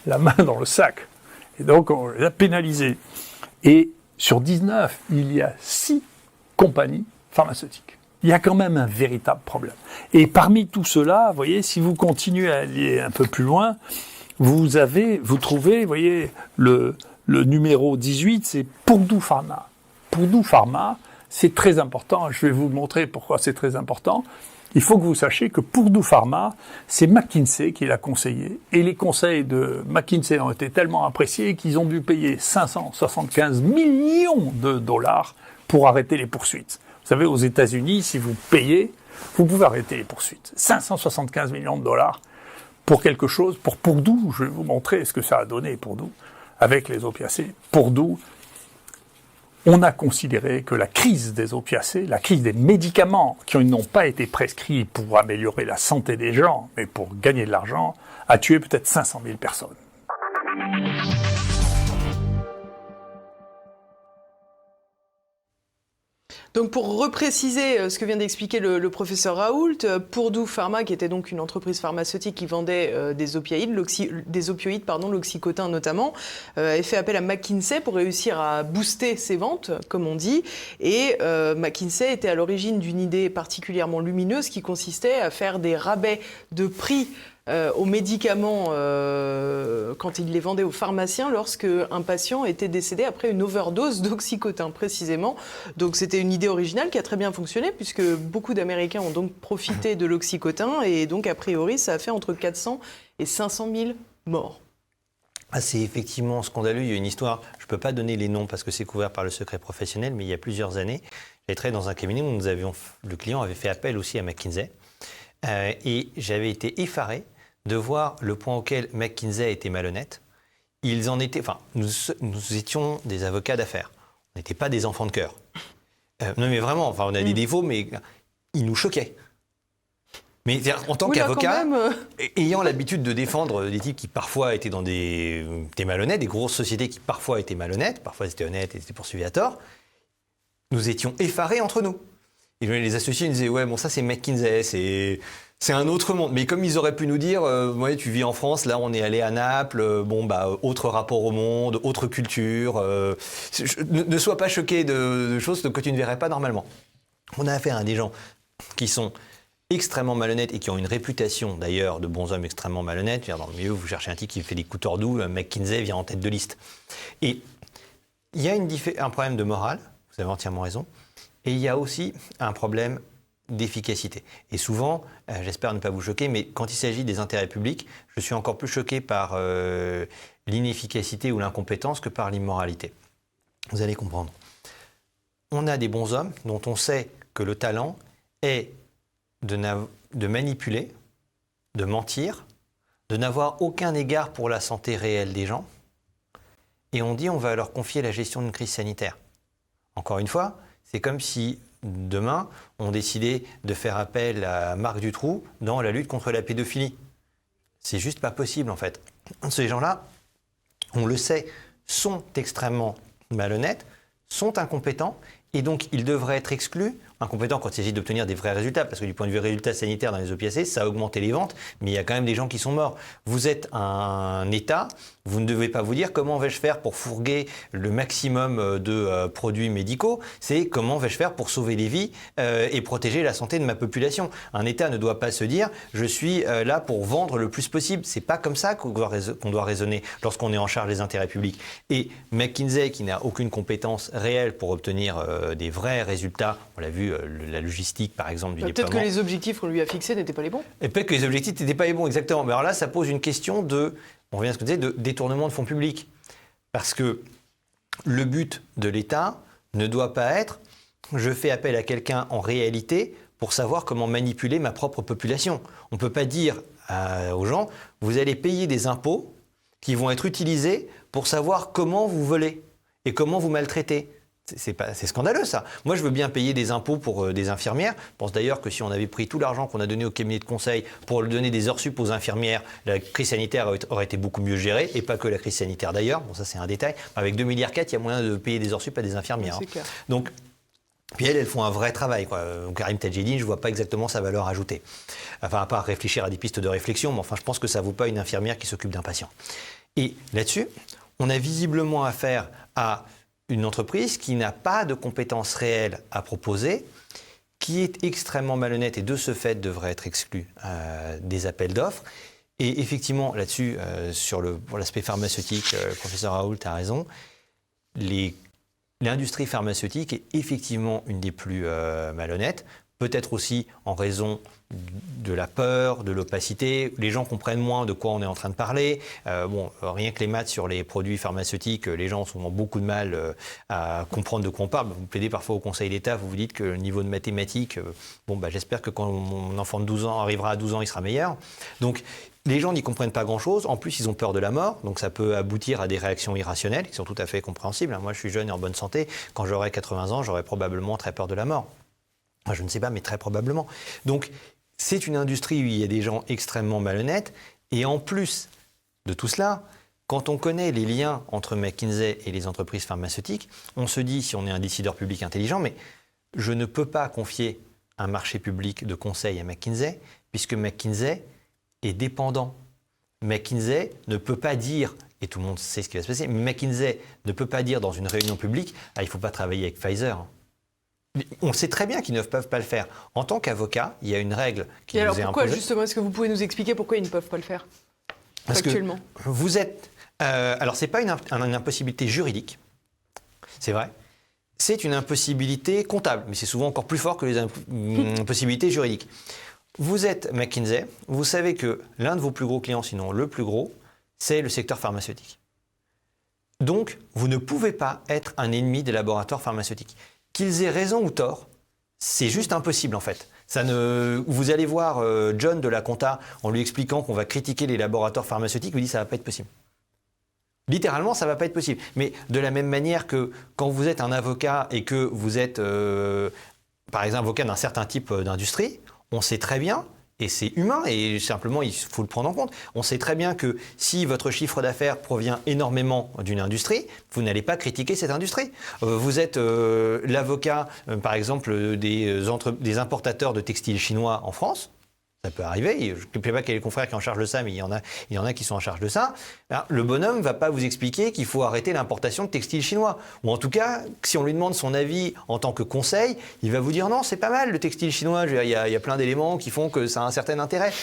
la main dans le sac. Et donc, on les a pénalisés. Et sur 19, il y a 6 compagnies pharmaceutiques. Il y a quand même un véritable problème. Et parmi tout cela, vous voyez, si vous continuez à aller un peu plus loin, vous trouvez, vous voyez, le numéro 18, c'est Purdue Pharma. Purdue Pharma, c'est très important. Je vais vous montrer pourquoi c'est très important. Il faut que vous sachiez que Purdue Pharma, c'est McKinsey qui l'a conseillé. Et les conseils de McKinsey ont été tellement appréciés qu'ils ont dû payer 575 millions de dollars pour arrêter les poursuites. Vous savez, aux États-Unis, si vous payez, vous pouvez arrêter les poursuites. 575 millions de dollars pour quelque chose. Pour Purdue, je vais vous montrer ce que ça a donné, Purdue, avec les opiacés. Purdue, on a considéré que la crise des opiacés, la crise des médicaments qui n'ont pas été prescrits pour améliorer la santé des gens, mais pour gagner de l'argent, a tué peut-être 500 000 personnes. Donc pour repréciser ce que vient d'expliquer le professeur Raoult, Purdue Pharma, qui était donc une entreprise pharmaceutique qui vendait des opioïdes, l'oxycotin notamment, avait fait appel à McKinsey pour réussir à booster ses ventes, comme on dit. Et McKinsey était à l'origine d'une idée particulièrement lumineuse qui consistait à faire des rabais de prix aux médicaments quand ils les vendaient aux pharmaciens lorsque un patient était décédé après une overdose d'oxycotin précisément. Donc c'était une idée originale qui a très bien fonctionné puisque beaucoup d'Américains ont donc profité de l'oxycotin et donc a priori ça a fait entre 400 et 500 000 morts. Ah, c'est effectivement scandaleux. Il y a une histoire, je ne peux pas donner les noms parce que c'est couvert par le secret professionnel, mais il y a plusieurs années, j'ai travaillé dans un cabinet où le client avait fait appel aussi à McKinsey et j'avais été effaré de voir le point auquel McKinsey était malhonnête. Nous étions des avocats d'affaires. On n'était pas des enfants de cœur. Non mais vraiment, on a des défauts, mais ils nous choquaient. Mais en tant qu'avocat, ayant l'habitude de défendre des types qui parfois étaient étaient malhonnêtes, des grosses sociétés qui parfois étaient malhonnêtes, parfois ils étaient honnêtes et étaient poursuivis à tort, nous étions effarés entre nous. Et les associés nous disaient, ouais, bon ça c'est McKinsey, c'est un autre monde. Mais comme ils auraient pu nous dire, ouais, tu vis en France, là on est allé à Naples, autre rapport au monde, autre culture. Ne sois pas choqué de choses que tu ne verrais pas normalement. On a affaire à des gens qui sont extrêmement malhonnêtes et qui ont une réputation d'ailleurs de bons hommes extrêmement malhonnêtes. Dans le milieu, vous cherchez un type qui fait des coups tordus, McKinsey vient en tête de liste. Et il y a un problème de morale, vous avez entièrement raison, et il y a aussi un problème d'efficacité. Et souvent, j'espère ne pas vous choquer, mais quand il s'agit des intérêts publics, je suis encore plus choqué par l'inefficacité ou l'incompétence que par l'immoralité. Vous allez comprendre. On a des bons hommes dont on sait que le talent est de manipuler, de mentir, de n'avoir aucun égard pour la santé réelle des gens, et on dit on va leur confier la gestion d'une crise sanitaire. Encore une fois, c'est comme si demain, on décidait de faire appel à Marc Dutroux dans la lutte contre la pédophilie. C'est juste pas possible, en fait. Ces gens-là, on le sait, sont extrêmement malhonnêtes, sont incompétents, et donc ils devraient être exclus. Incompétents quand il s'agit d'obtenir des vrais résultats, parce que du point de vue résultats sanitaires dans les opiacés, ça a augmenté les ventes, mais il y a quand même des gens qui sont morts. Vous êtes un État, vous ne devez pas vous dire comment vais-je faire pour fourguer le maximum de produits médicaux, c'est comment vais-je faire pour sauver les vies et protéger la santé de ma population. Un État ne doit pas se dire je suis là pour vendre le plus possible. C'est pas comme ça qu'on doit raisonner lorsqu'on est en charge des intérêts publics. Et McKinsey, qui n'a aucune compétence réelle pour obtenir des vrais résultats, on l'a vu, la logistique par exemple du déploiement. Peut-être que les objectifs qu'on lui a fixés n'étaient pas les bons. Et peut-être que les objectifs n'étaient pas les bons, exactement. Mais alors là, ça pose une question on revient à ce que tu disais, de détournement de fonds publics. Parce que le but de l'État ne doit pas être « je fais appel à quelqu'un en réalité pour savoir comment manipuler ma propre population ». On ne peut pas dire aux gens « vous allez payer des impôts qui vont être utilisés pour savoir comment vous volez et comment vous maltraitez ». C'est scandaleux ça. Moi je veux bien payer des impôts pour des infirmières. Je pense d'ailleurs que si on avait pris tout l'argent qu'on a donné au cabinet de conseil pour le donner des heures sup aux infirmières, la crise sanitaire aurait été beaucoup mieux gérée, et pas que la crise sanitaire d'ailleurs. Bon ça c'est un détail. Avec 2,4 milliards, il y a moyen de payer des heures sup à des infirmières. C'est clair. Donc, puis elles font un vrai travail, quoi. Karim Tadjedine, je ne vois pas exactement sa valeur ajoutée. Enfin, à part réfléchir à des pistes de réflexion, mais enfin, je pense que ça ne vaut pas une infirmière qui s'occupe d'un patient. Et là-dessus, on a visiblement affaire à une entreprise qui n'a pas de compétences réelles à proposer, qui est extrêmement malhonnête et de ce fait devrait être exclue des appels d'offres. Et effectivement, là-dessus, pour l'aspect pharmaceutique, professeur Raoult a raison, l'industrie pharmaceutique est effectivement une des plus malhonnêtes, peut-être aussi en raison de la peur, de l'opacité. Les gens comprennent moins de quoi on est en train de parler. Rien que les maths sur les produits pharmaceutiques, les gens ont souvent beaucoup de mal à comprendre de quoi on parle. Vous plaidez parfois au Conseil d'État, vous vous dites que le niveau de mathématiques, j'espère que quand mon enfant de 12 ans arrivera à 12 ans, il sera meilleur. Donc, les gens n'y comprennent pas grand-chose. En plus, ils ont peur de la mort. Donc, ça peut aboutir à des réactions irrationnelles qui sont tout à fait compréhensibles. Moi, je suis jeune et en bonne santé. Quand j'aurai 80 ans, j'aurai probablement très peur de la mort. Enfin, je ne sais pas, mais très probablement. Donc, c'est une industrie où il y a des gens extrêmement malhonnêtes. Et en plus de tout cela, quand on connaît les liens entre McKinsey et les entreprises pharmaceutiques, on se dit, si on est un décideur public intelligent, mais je ne peux pas confier un marché public de conseil à McKinsey, puisque McKinsey est dépendant. McKinsey ne peut pas dire, et tout le monde sait ce qui va se passer, mais McKinsey ne peut pas dire dans une réunion publique « il ne faut pas travailler avec Pfizer ». On sait très bien qu'ils ne peuvent pas le faire. En tant qu'avocat, il y a une règle qui nous est imposée. Et alors pourquoi, justement, est-ce que vous pouvez nous expliquer pourquoi ils ne peuvent pas le faire actuellement ? Vous êtes... alors, ce n'est pas une impossibilité juridique, c'est vrai. C'est une impossibilité comptable, mais c'est souvent encore plus fort que les impossibilités juridiques. Vous êtes McKinsey, vous savez que l'un de vos plus gros clients, sinon le plus gros, c'est le secteur pharmaceutique. Donc, vous ne pouvez pas être un ennemi des laboratoires pharmaceutiques. Qu'ils aient raison ou tort, c'est juste impossible en fait. Vous allez voir John de la Compta en lui expliquant qu'on va critiquer les laboratoires pharmaceutiques, il vous dit ça ne va pas être possible. Littéralement, ça ne va pas être possible. Mais de la même manière que quand vous êtes un avocat et que vous êtes, par exemple, avocat d'un certain type d'industrie, on sait très bien, et c'est humain, et simplement il faut le prendre en compte, on sait très bien que si votre chiffre d'affaires provient énormément d'une industrie, vous n'allez pas critiquer cette industrie. Vous êtes l'avocat, par exemple, des importateurs de textiles chinois en France. Ça peut arriver, je ne sais pas quel est le confrère qui est en charge de ça, mais il y en a qui sont en charge de ça. Alors, le bonhomme ne va pas vous expliquer qu'il faut arrêter l'importation de textiles chinois. Ou en tout cas, si on lui demande son avis en tant que conseil, il va vous dire non, c'est pas mal le textile chinois, il y a plein d'éléments qui font que ça a un certain intérêt.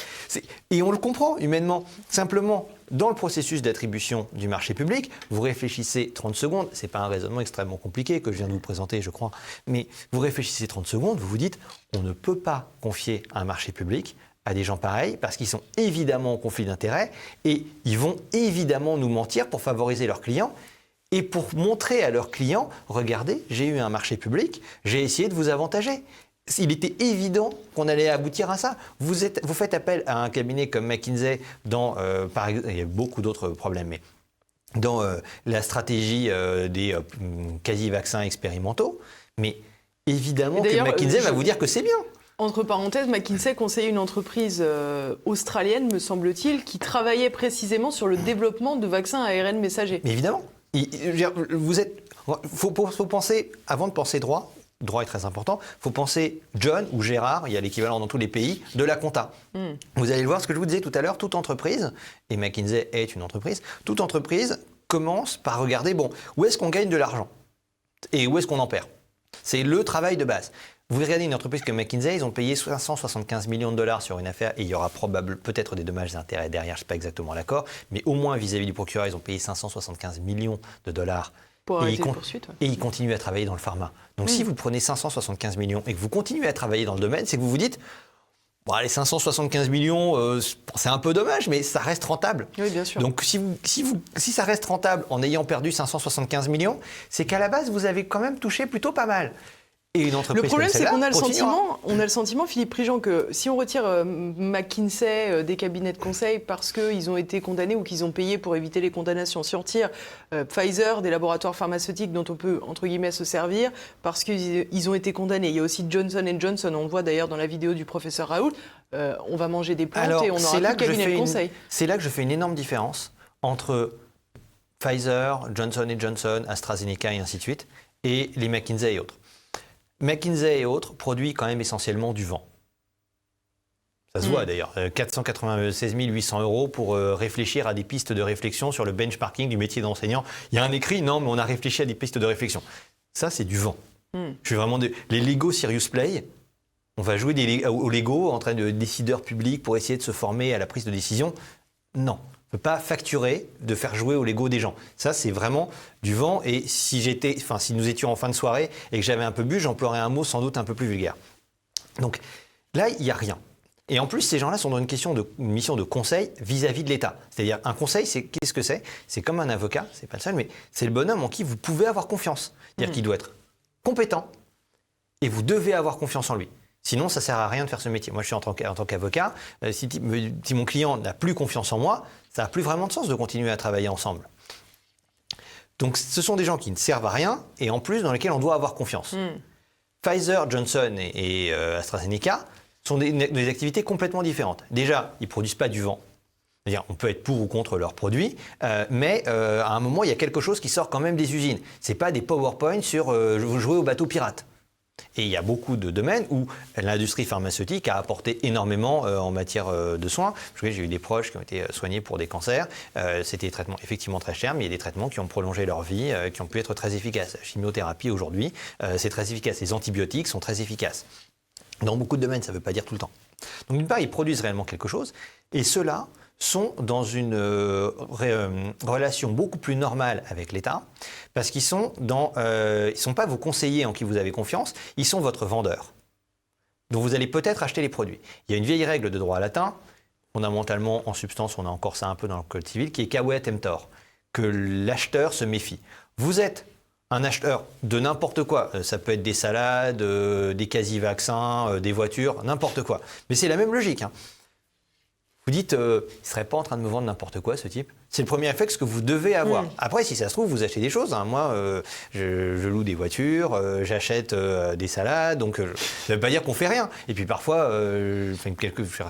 Et on le comprend humainement. Simplement, dans le processus d'attribution du marché public, vous réfléchissez 30 secondes, ce n'est pas un raisonnement extrêmement compliqué que je viens de vous présenter, je crois, mais vous réfléchissez 30 secondes, vous vous dites on ne peut pas confier un marché public à des gens pareils parce qu'ils sont évidemment en conflit d'intérêts et ils vont évidemment nous mentir pour favoriser leurs clients et pour montrer à leurs clients « Regardez, j'ai eu un marché public, j'ai essayé de vous avantager ». Il était évident qu'on allait aboutir à ça. Vous faites appel à un cabinet comme McKinsey par exemple, il y a beaucoup d'autres problèmes, mais dans la stratégie des quasi-vaccins expérimentaux, mais évidemment que McKinsey va vous dire que c'est bien. Entre parenthèses, McKinsey conseillait une entreprise australienne, me semble-t-il, qui travaillait précisément sur le développement de vaccins à ARN messager. Mais évidemment. Faut penser, avant de penser droit est très important, il faut penser John ou Gérard, il y a l'équivalent dans tous les pays, de la compta. Vous allez le voir, ce que je vous disais tout à l'heure, toute entreprise, et McKinsey est une entreprise, toute entreprise commence par regarder, où est-ce qu'on gagne de l'argent et où est-ce qu'on en perd. C'est le travail de base. Vous regardez une entreprise comme McKinsey, ils ont payé 575 millions de dollars sur une affaire et il y aura peut-être des dommages et intérêts derrière, je ne sais pas exactement l'accord, mais au moins vis-à-vis du procureur, ils ont payé 575 millions de dollars. Pour arrêter les poursuites. Et ils continuent à travailler dans le pharma. Donc si vous prenez 575 millions et que vous continuez à travailler dans le domaine, c'est que vous vous dites Bon, les 575 millions, c'est un peu dommage, mais ça reste rentable. Oui, bien sûr. Donc si ça reste rentable en ayant perdu 575 millions, c'est qu'à la base, vous avez quand même touché plutôt pas mal. Et une entreprise Le problème, comme c'est celle-là qu'on a continuera. le sentiment, Philippe Prigent, que si on retire McKinsey des cabinets de conseil parce qu'ils ont été condamnés ou qu'ils ont payé pour éviter les condamnations, si on retire Pfizer des laboratoires pharmaceutiques dont on peut, entre guillemets, se servir parce qu'ils ont été condamnés. Il y a aussi Johnson & Johnson, on le voit d'ailleurs dans la vidéo du professeur Raoult, on va manger des plantes Alors, et on aura plus de cabinet de conseil. C'est là que je fais une énorme différence entre Pfizer, Johnson & Johnson, AstraZeneca et ainsi de suite, et les McKinsey et autres. McKinsey et autres produisent quand même essentiellement du vent. Ça se voit d'ailleurs. 496 800 € pour réfléchir à des pistes de réflexion sur le benchmarking du métier d'enseignant. Il y a un écrit, non, mais on a réfléchi à des pistes de réflexion. Ça, c'est du vent. Je suis vraiment les Lego Serious Play. On va jouer au Lego en train de décideurs publics pour essayer de se former à la prise de décision. Non. On ne peut pas facturer de faire jouer au Lego des gens. Ça, c'est vraiment du vent. Et si nous étions en fin de soirée et que j'avais un peu bu, j'emploierais un mot sans doute un peu plus vulgaire. Donc là, il n'y a rien. Et en plus, ces gens-là sont dans une mission de conseil vis-à-vis de l'État. C'est-à-dire, un conseil, qu'est-ce que c'est ? C'est comme un avocat, c'est pas le seul, mais c'est le bonhomme en qui vous pouvez avoir confiance. C'est-à-dire qu'il doit être compétent et vous devez avoir confiance en lui. Sinon, ça ne sert à rien de faire ce métier. Moi, je suis en tant qu'avocat. Si mon client n'a plus confiance en moi, ça n'a plus vraiment de sens de continuer à travailler ensemble. Donc, ce sont des gens qui ne servent à rien et en plus dans lesquels on doit avoir confiance. Pfizer, Johnson et AstraZeneca sont des activités complètement différentes. Déjà, ils ne produisent pas du vent. C'est-à-dire, on peut être pour ou contre leurs produits, mais à un moment, il y a quelque chose qui sort quand même des usines. Ce n'est pas des PowerPoint sur jouer au bateau pirate. Et il y a beaucoup de domaines où l'industrie pharmaceutique a apporté énormément en matière de soins. J'ai eu des proches qui ont été soignés pour des cancers. C'était des traitements effectivement très chers, mais il y a des traitements qui ont prolongé leur vie, qui ont pu être très efficaces. La chimiothérapie aujourd'hui, c'est très efficace. Les antibiotiques sont très efficaces. Dans beaucoup de domaines, ça ne veut pas dire tout le temps. Donc d'une part, ils produisent réellement quelque chose. Et ceux-là sont dans une relation beaucoup plus normale avec l'État, parce qu'ils sont sont pas vos conseillers en qui vous avez confiance, ils sont votre vendeur, dont vous allez peut-être acheter les produits. Il y a une vieille règle de droit latin, fondamentalement, en substance, on a encore ça un peu dans le code civil, qui est cavea temptor, que l'acheteur se méfie. Vous êtes un acheteur de n'importe quoi, ça peut être des salades, des quasi-vaccins, des voitures, n'importe quoi. Mais c'est la même logique, hein. Vous dites, il ne serait pas en train de me vendre n'importe quoi, ce type. C'est le premier réflexe que vous devez avoir. Après, si ça se trouve, vous achetez des choses. Hein. Moi, je loue des voitures, j'achète des salades. Donc, ça ne veut pas dire qu'on ne fait rien. Et puis parfois, je suis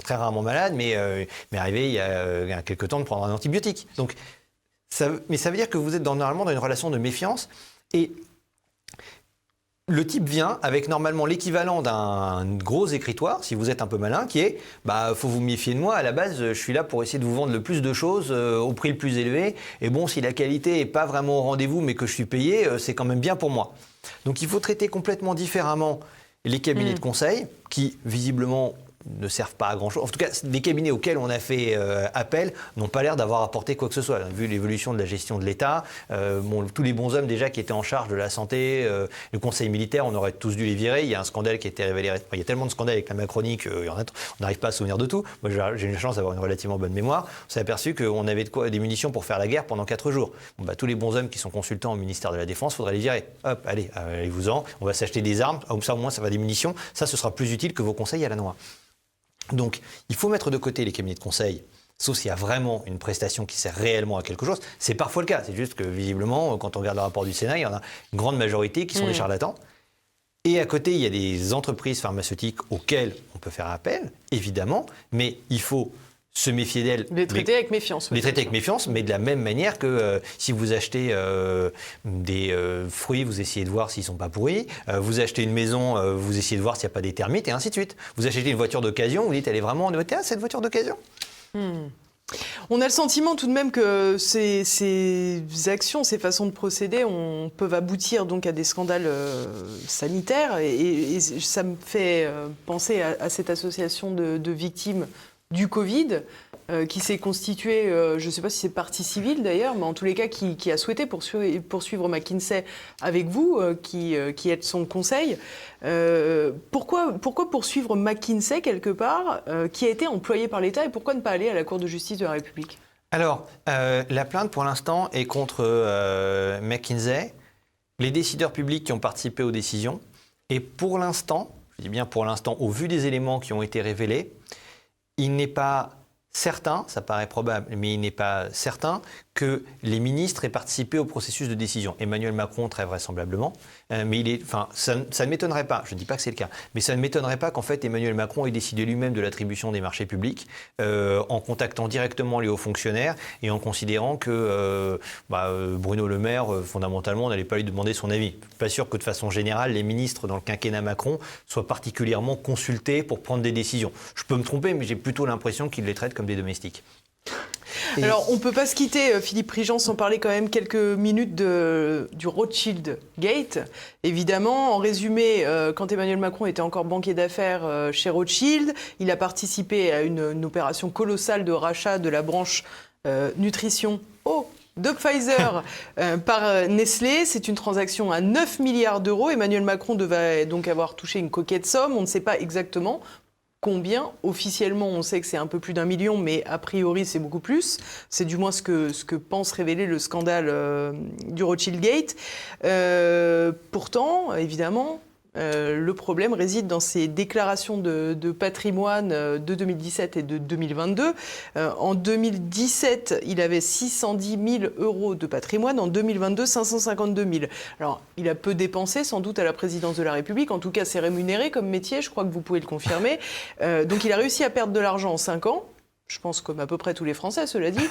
très rarement malade, mais m'est arrivé il y a quelques temps de prendre un antibiotique. Donc, mais ça veut dire que vous êtes normalement dans une relation de méfiance. Et le type vient avec normalement l'équivalent d'un gros écritoire, si vous êtes un peu malin, qui est faut vous méfier de moi, à la base je suis là pour essayer de vous vendre le plus de choses au prix le plus élevé, et bon, si la qualité n'est pas vraiment au rendez-vous mais que je suis payé, c'est quand même bien pour moi. Donc il faut traiter complètement différemment les cabinets de conseil qui visiblement ne servent pas à grand-chose. En tout cas, les cabinets auxquels on a fait appel n'ont pas l'air d'avoir apporté quoi que ce soit. Vu l'évolution de la gestion de l'État, tous les bons hommes déjà qui étaient en charge de la santé, le conseil militaire, on aurait tous dû les virer. Il y a un scandale qui a été révélé. Il y a tellement de scandales avec la Macronie qu'on n'arrive pas à se souvenir de tout. Moi, j'ai une chance d'avoir une relativement bonne mémoire. On s'est aperçu qu'on avait des munitions pour faire la guerre pendant 4 jours. Tous les bons hommes qui sont consultants au ministère de la Défense, il faudrait les virer. Hop, allez-vous-en. On va s'acheter des armes. Comme ça, au moins, ça va des munitions. Ça, ce sera plus utile que vos conseils à la noix. Donc, il faut mettre de côté les cabinets de conseil, sauf s'il y a vraiment une prestation qui sert réellement à quelque chose. C'est parfois le cas. C'est juste que, visiblement, quand on regarde le rapport du Sénat, il y en a une grande majorité qui sont des charlatans. Et à côté, il y a des entreprises pharmaceutiques auxquelles on peut faire appel, évidemment, mais il faut se méfier d'elles. Les traiter avec méfiance. Les traiter avec méfiance, mais de la même manière que si vous achetez des fruits, vous essayez de voir s'ils ne sont pas pourris. Vous achetez une maison, vous essayez de voir s'il n'y a pas des termites, et ainsi de suite. Vous achetez une voiture d'occasion, vous dites, elle est vraiment en ETA, cette voiture d'occasion ? On a le sentiment tout de même que ces actions, ces façons de procéder peuvent aboutir donc à des scandales sanitaires. Et ça me fait penser à cette association de victimes du Covid, qui s'est constitué, je ne sais pas si c'est partie civile d'ailleurs, mais en tous les cas qui a souhaité poursuivre McKinsey avec vous, qui êtes son conseil. Pourquoi poursuivre McKinsey quelque part, qui a été employé par l'État, et pourquoi ne pas aller à la Cour de justice de la République ? Alors, la plainte pour l'instant est contre McKinsey, les décideurs publics qui ont participé aux décisions, et pour l'instant, je dis bien pour l'instant, au vu des éléments qui ont été révélés, il n'est pas certain, ça paraît probable, mais il n'est pas certain que les ministres aient participé au processus de décision. Emmanuel Macron, très vraisemblablement, mais ça ne m'étonnerait pas, je ne dis pas que c'est le cas, mais ça ne m'étonnerait pas qu'en fait Emmanuel Macron ait décidé lui-même de l'attribution des marchés publics en contactant directement les hauts fonctionnaires et en considérant que Bruno Le Maire, fondamentalement, n'allait pas lui demander son avis. Je ne suis pas sûr que de façon générale, les ministres dans le quinquennat Macron soient particulièrement consultés pour prendre des décisions. Je peux me tromper, mais j'ai plutôt l'impression qu'ils les traitent comme des domestiques. Alors, on ne peut pas se quitter, Philippe Prigent, sans parler quand même quelques minutes du Rothschild Gate. Évidemment, en résumé, quand Emmanuel Macron était encore banquier d'affaires chez Rothschild, il a participé à une opération colossale de rachat de la branche nutrition de Pfizer par Nestlé. C'est une transaction à 9 milliards d'euros. Emmanuel Macron devait donc avoir touché une coquette somme. On ne sait pas exactement combien. Officiellement, on sait que c'est un peu plus d'1 million, mais a priori, c'est beaucoup plus. C'est du moins ce que pense révéler le scandale du Rothschild Gate. Pourtant, évidemment, le problème réside dans ces déclarations de patrimoine de 2017 et de 2022. En 2017, il avait 610 000 euros de patrimoine. En 2022, 552 000. Alors, il a peu dépensé, sans doute, à la présidence de la République. En tout cas, c'est rémunéré comme métier. Je crois que vous pouvez le confirmer. Donc, il a réussi à perdre de l'argent en 5 ans. Je pense comme à peu près tous les Français, cela dit,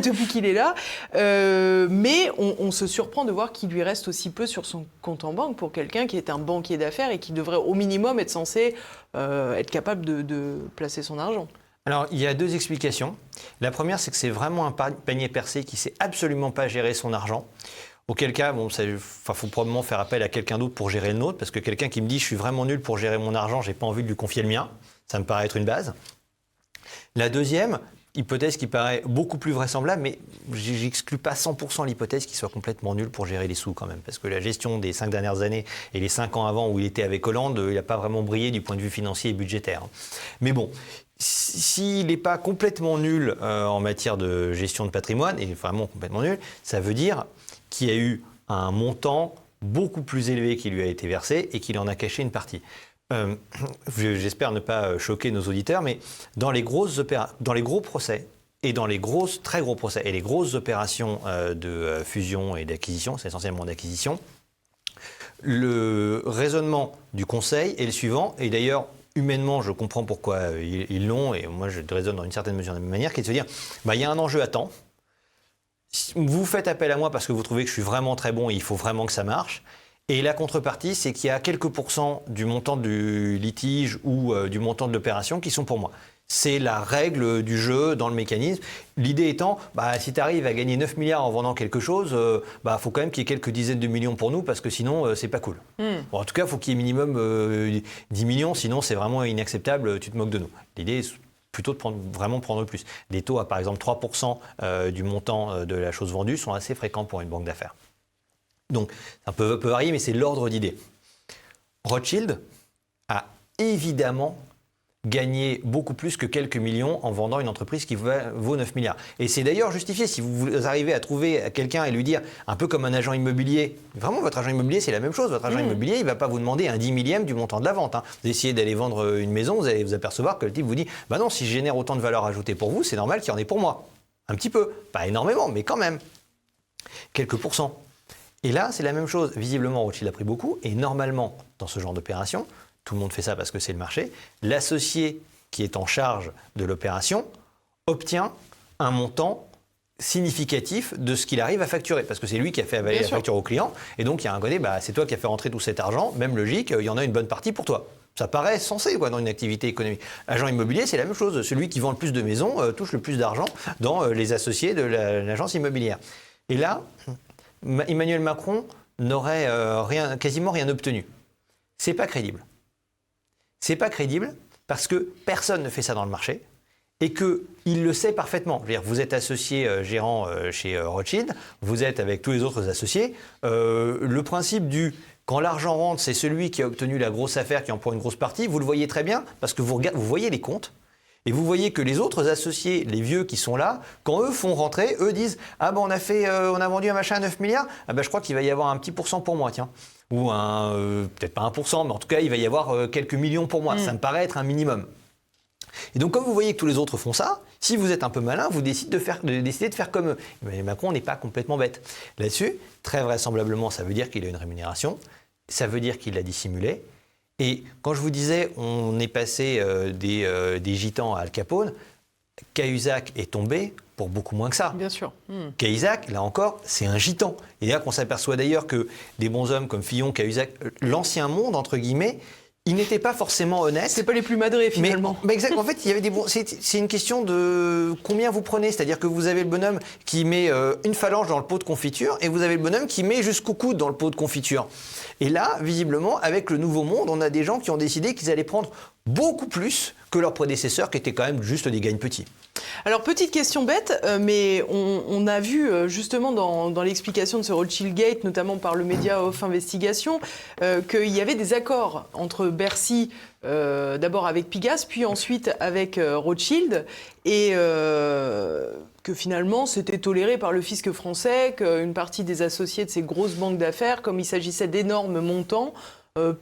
depuis qu'il est là. Mais on se surprend de voir qu'il lui reste aussi peu sur son compte en banque pour quelqu'un qui est un banquier d'affaires et qui devrait au minimum être censé être capable de placer son argent. Alors, il y a 2 explications. La première, c'est que c'est vraiment un panier percé qui ne sait absolument pas gérer son argent. Auquel cas, faut probablement faire appel à quelqu'un d'autre pour gérer le nôtre, parce que quelqu'un qui me dit « je suis vraiment nul pour gérer mon argent, j'ai pas envie de lui confier le mien », ça me paraît être une base. La deuxième hypothèse qui paraît beaucoup plus vraisemblable, mais j'exclus pas 100% l'hypothèse qu'il soit complètement nul pour gérer les sous quand même, parce que la gestion des 5 dernières années et les 5 ans avant où il était avec Hollande, il n'a pas vraiment brillé du point de vue financier et budgétaire. Mais bon, s'il n'est pas complètement nul en matière de gestion de patrimoine, et vraiment complètement nul, ça veut dire qu'il y a eu un montant beaucoup plus élevé qui lui a été versé et qu'il en a caché une partie. J'espère ne pas choquer nos auditeurs, mais dans les gros procès et dans les très gros procès et les grosses opérations de fusion et d'acquisition, c'est essentiellement d'acquisition, le raisonnement du Conseil est le suivant, et d'ailleurs humainement je comprends pourquoi ils l'ont, et moi je raisonne dans une certaine mesure de la même manière, qui est de se dire, il y a un enjeu à temps, vous faites appel à moi parce que vous trouvez que je suis vraiment très bon et il faut vraiment que ça marche. Et la contrepartie, c'est qu'il y a quelques pourcents du montant du litige ou du montant de l'opération qui sont pour moi. C'est la règle du jeu dans le mécanisme. L'idée étant, si tu arrives à gagner 9 milliards en vendant quelque chose, faut quand même qu'il y ait quelques dizaines de millions pour nous, parce que sinon, c'est pas cool. Bon, en tout cas, il faut qu'il y ait minimum 10 millions, sinon c'est vraiment inacceptable, tu te moques de nous. L'idée est plutôt de vraiment prendre plus. Les taux à, par exemple, 3% du montant de la chose vendue sont assez fréquents pour une banque d'affaires. Donc, ça peut varier, mais c'est l'ordre d'idée. Rothschild a évidemment gagné beaucoup plus que quelques millions en vendant une entreprise qui vaut 9 milliards. Et c'est d'ailleurs justifié. Si vous arrivez à trouver quelqu'un et lui dire, un peu comme un agent immobilier, vraiment votre agent immobilier c'est la même chose. Votre agent immobilier, il ne va pas vous demander un 10 millième du montant de la vente. Vous essayez d'aller vendre une maison, vous allez vous apercevoir que le type vous dit, non, si je génère autant de valeur ajoutée pour vous, c'est normal qu'il y en ait pour moi. Un petit peu. Pas énormément, mais quand même. Quelques pourcents. Et là, c'est la même chose. Visiblement, Rothschild a pris beaucoup. Et normalement, dans ce genre d'opération, tout le monde fait ça parce que c'est le marché, l'associé qui est en charge de l'opération obtient un montant significatif de ce qu'il arrive à facturer. Parce que c'est lui qui a fait avaler la facture au client. Et donc, il y a un côté, c'est toi qui as fait rentrer tout cet argent. Même logique, il y en a une bonne partie pour toi. Ça paraît sensé dans une activité économique. Agent immobilier, c'est la même chose. Celui qui vend le plus de maisons touche le plus d'argent dans les associés de l'agence immobilière. Et là, Emmanuel Macron n'aurait quasiment rien obtenu. C'est pas crédible. C'est pas crédible parce que personne ne fait ça dans le marché et qu'il le sait parfaitement. Je veux dire, vous êtes associé gérant chez Rothschild, vous êtes avec tous les autres associés. Le principe du quand l'argent rentre, c'est celui qui a obtenu la grosse affaire qui en prend une grosse partie, vous le voyez très bien parce que vous voyez les comptes. Et vous voyez que les autres associés, les vieux qui sont là, quand eux font rentrer, eux disent « Ah ben on a vendu un machin à 9 milliards, ah ben je crois qu'il va y avoir un petit pourcent pour moi, tiens. » Ou peut-être pas 1%, mais en tout cas il va y avoir quelques millions pour moi. Ça me paraît être un minimum. Et donc comme vous voyez que tous les autres font ça, si vous êtes un peu malin, vous décidez de faire comme eux. Mais Macron n'est pas complètement bête. Là-dessus, très vraisemblablement, ça veut dire qu'il a une rémunération, ça veut dire qu'il l'a dissimulé. Et quand je vous disais, on est passé des gitans à Al Capone, Cahuzac est tombé pour beaucoup moins que ça. Bien sûr. Cahuzac, là encore, c'est un gitan. Et là qu'on s'aperçoit d'ailleurs que des bons hommes comme Fillon, Cahuzac, l'ancien monde, entre guillemets, ils n'étaient pas forcément honnêtes. C'est pas les plus madrés finalement. Mais exactement. En fait, il y avait des bons. C'est une question de combien vous prenez. C'est-à-dire que vous avez le bonhomme qui met une phalange dans le pot de confiture et vous avez le bonhomme qui met jusqu'au coude dans le pot de confiture. Et là, visiblement, avec le nouveau monde, on a des gens qui ont décidé qu'ils allaient prendre beaucoup plus que leurs prédécesseurs, qui étaient quand même juste des gagnes petits. Alors, petite question bête, mais on a vu justement dans l'explication de ce Rothschild Gate, notamment par le média Off Investigation, qu'il y avait des accords entre Bercy, d'abord avec Pigasse, puis ensuite avec Rothschild, et que finalement c'était toléré par le fisc français, qu'une partie des associés de ces grosses banques d'affaires, comme il s'agissait d'énormes montants,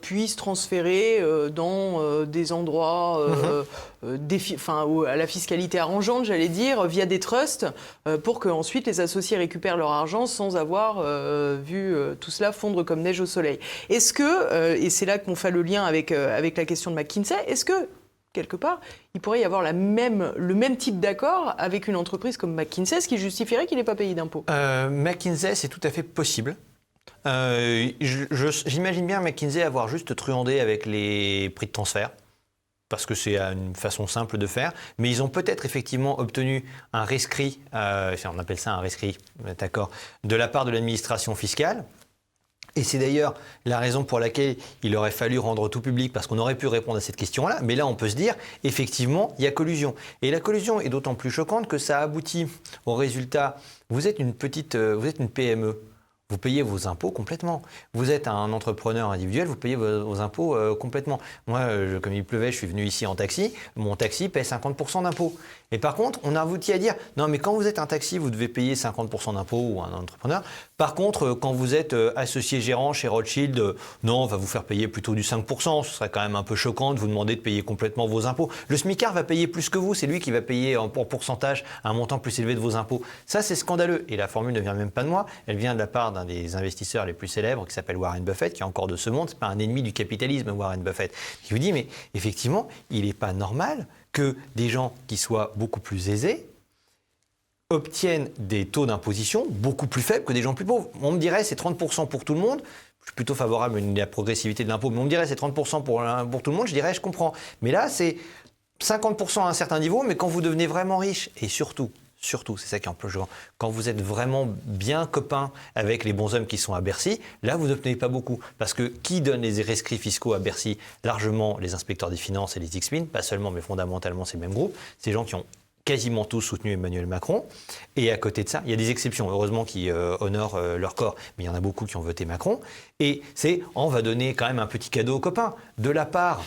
puissent transférer dans des endroits à la fiscalité arrangeante, j'allais dire, via des trusts, pour qu'ensuite les associés récupèrent leur argent sans avoir vu tout cela fondre comme neige au soleil. Est-ce que, et c'est là qu'on fait le lien avec la question de McKinsey, est-ce que, quelque part, il pourrait y avoir le même type d'accord avec une entreprise comme McKinsey, ce qui justifierait qu'il n'ait pas payé d'impôts? McKinsey, c'est tout à fait possible. J'imagine bien McKinsey avoir juste truandé avec les prix de transfert, parce que c'est une façon simple de faire, mais ils ont peut-être effectivement obtenu un rescrit, on appelle ça un rescrit, d'accord, de la part de l'administration fiscale. Et c'est d'ailleurs la raison pour laquelle il aurait fallu rendre tout public, parce qu'on aurait pu répondre à cette question-là. Mais là, on peut se dire, effectivement, il y a collusion. Et la collusion est d'autant plus choquante que ça aboutit au résultat. Vous êtes une PME. Vous payez vos impôts complètement. Vous êtes un entrepreneur individuel, vous payez vos impôts complètement. Moi, comme il pleuvait, je suis venu ici en taxi. Mon taxi paie 50% d'impôts. Et par contre, on a abouti à dire, non mais quand vous êtes un taxi, vous devez payer 50% d'impôts ou un entrepreneur. Par contre, quand vous êtes associé gérant chez Rothschild, non, on va vous faire payer plutôt du 5%. Ce serait quand même un peu choquant de vous demander de payer complètement vos impôts. Le smicard va payer plus que vous. C'est lui qui va payer en pourcentage un montant plus élevé de vos impôts. Ça, c'est scandaleux. Et la formule ne vient même pas de moi. Elle vient de la part d'un des investisseurs les plus célèbres qui s'appelle Warren Buffett, qui est encore de ce monde. C'est pas un ennemi du capitalisme, Warren Buffett. Il vous dit, mais effectivement, il n'est pas normal que des gens qui soient beaucoup plus aisés obtiennent des taux d'imposition beaucoup plus faibles que des gens plus pauvres. On me dirait c'est 30% pour tout le monde. Je suis plutôt favorable à la progressivité de l'impôt, mais on me dirait c'est 30% pour tout le monde. Je dirais je comprends. Mais là, c'est 50% à un certain niveau, mais quand vous devenez vraiment riche, et surtout, c'est ça qui est un peu jouant, quand vous êtes vraiment bien copain avec les bons hommes qui sont à Bercy, là, vous n'obtenez pas beaucoup. Parce que qui donne les rescrits fiscaux à Bercy? Largement les inspecteurs des finances et les X-Min, pas seulement, mais fondamentalement, c'est le même groupe. Ces gens qui ont quasiment tous soutenu Emmanuel Macron. Et à côté de ça, il y a des exceptions, heureusement, qui honorent leur corps, mais il y en a beaucoup qui ont voté Macron. Et on va donner quand même un petit cadeau aux copains. De la part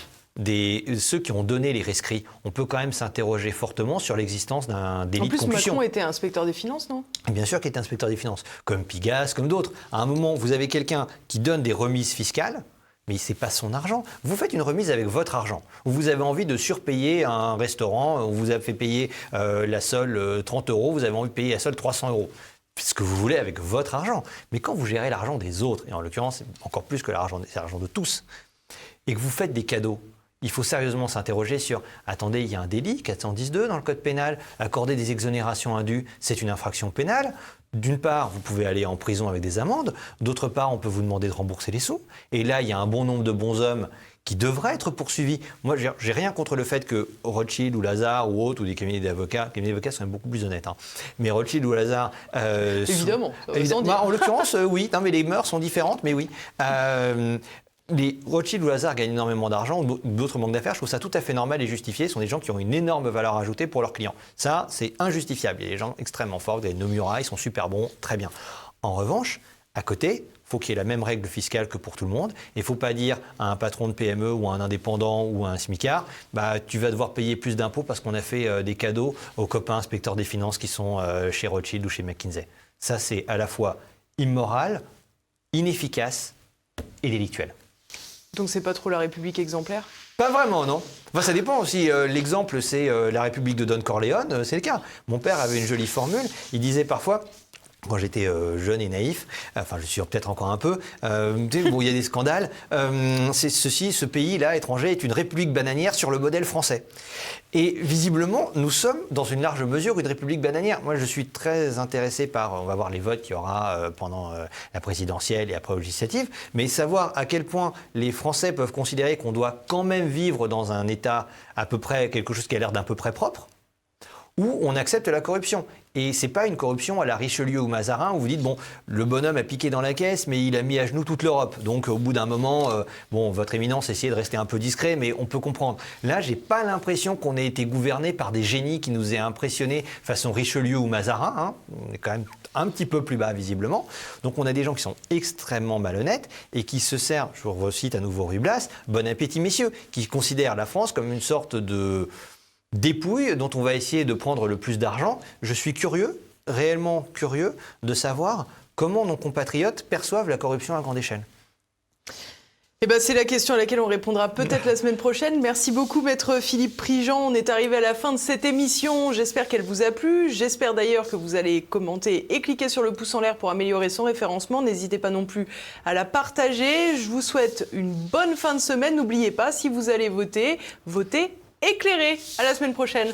ceux qui ont donné les rescrits, on peut quand même s'interroger fortement sur l'existence d'un délit de concussion. En plus, Macron était inspecteur des finances, non? Bien sûr qu'il était inspecteur des finances, comme Pigasse, comme d'autres. À un moment, vous avez quelqu'un qui donne des remises fiscales, mais ce n'est pas son argent. Vous faites une remise avec votre argent. Vous avez envie de surpayer un restaurant, on vous a fait payer la sole 30 €, vous avez envie de payer la sole 300 €. Ce que vous voulez avec votre argent. Mais quand vous gérez l'argent des autres, et en l'occurrence, encore plus que l'argent de tous, et que vous faites des cadeaux, il faut sérieusement s'interroger sur « Attendez, il y a un délit, 410-2 dans le code pénal, accorder des exonérations indues, c'est une infraction pénale. D'une part, vous pouvez aller en prison avec des amendes. D'autre part, on peut vous demander de rembourser les sous. Et là, il y a un bon nombre de bons hommes qui devraient être poursuivis. Moi, j'ai rien contre le fait que Rothschild ou Lazare ou autres, ou des cabinets d'avocats sont même beaucoup plus honnêtes, hein. Mais Rothschild ou Lazare... évidemment. En l'occurrence, oui. Non, mais les mœurs sont différentes, mais oui. les Rothschild ou Lazare gagnent énormément d'argent ou d'autres banques d'affaires, je trouve ça tout à fait normal et justifié. Ce sont des gens qui ont une énorme valeur ajoutée pour leurs clients. Ça, c'est injustifiable. Il y a des gens extrêmement forts, des Nomura, ils sont super bons, très bien. En revanche, à côté, il faut qu'il y ait la même règle fiscale que pour tout le monde. Il ne faut pas dire à un patron de PME ou à un indépendant ou à un smicard, tu vas devoir payer plus d'impôts parce qu'on a fait des cadeaux aux copains inspecteurs des finances qui sont chez Rothschild ou chez McKinsey. Ça, c'est à la fois immoral, inefficace et délictuel. Donc c'est pas trop la République exemplaire? Pas vraiment, non. Enfin, ça dépend aussi. L'exemple, c'est la République de Don Corleone, c'est le cas. Mon père avait une jolie formule. Il disait parfois, quand j'étais jeune et naïf, enfin je suis peut-être encore un peu, il y a des scandales, ce pays-là, étranger, est une république bananière sur le modèle français. Et visiblement, nous sommes dans une large mesure une république bananière. Moi, je suis très intéressé par, on va voir les votes qu'il y aura pendant la présidentielle et après aux législatives, mais savoir à quel point les Français peuvent considérer qu'on doit quand même vivre dans un État à peu près, quelque chose qui a l'air d'un peu près propre, où on accepte la corruption. Et c'est pas une corruption à la Richelieu ou Mazarin où vous dites, bon, le bonhomme a piqué dans la caisse, mais il a mis à genoux toute l'Europe. Donc, au bout d'un moment, votre éminence, essayez de rester un peu discret, mais on peut comprendre. Là, j'ai pas l'impression qu'on ait été gouverné par des génies qui nous aient impressionnés façon Richelieu ou Mazarin. Hein. On est quand même un petit peu plus bas, visiblement. Donc, on a des gens qui sont extrêmement malhonnêtes et qui se servent, je vous recite à nouveau Ruy Blas, bon appétit, messieurs, qui considèrent la France comme une sorte de dépouille dont on va essayer de prendre le plus d'argent. Je suis curieux, réellement curieux, de savoir comment nos compatriotes perçoivent la corruption à grande échelle. Eh ben, c'est la question à laquelle on répondra peut-être la semaine prochaine. Merci beaucoup, maître Philippe Prigent. On est arrivé à la fin de cette émission. J'espère qu'elle vous a plu. J'espère d'ailleurs que vous allez commenter et cliquer sur le pouce en l'air pour améliorer son référencement. N'hésitez pas non plus à la partager. Je vous souhaite une bonne fin de semaine. N'oubliez pas, si vous allez voter, votez éclairé. À la semaine prochaine.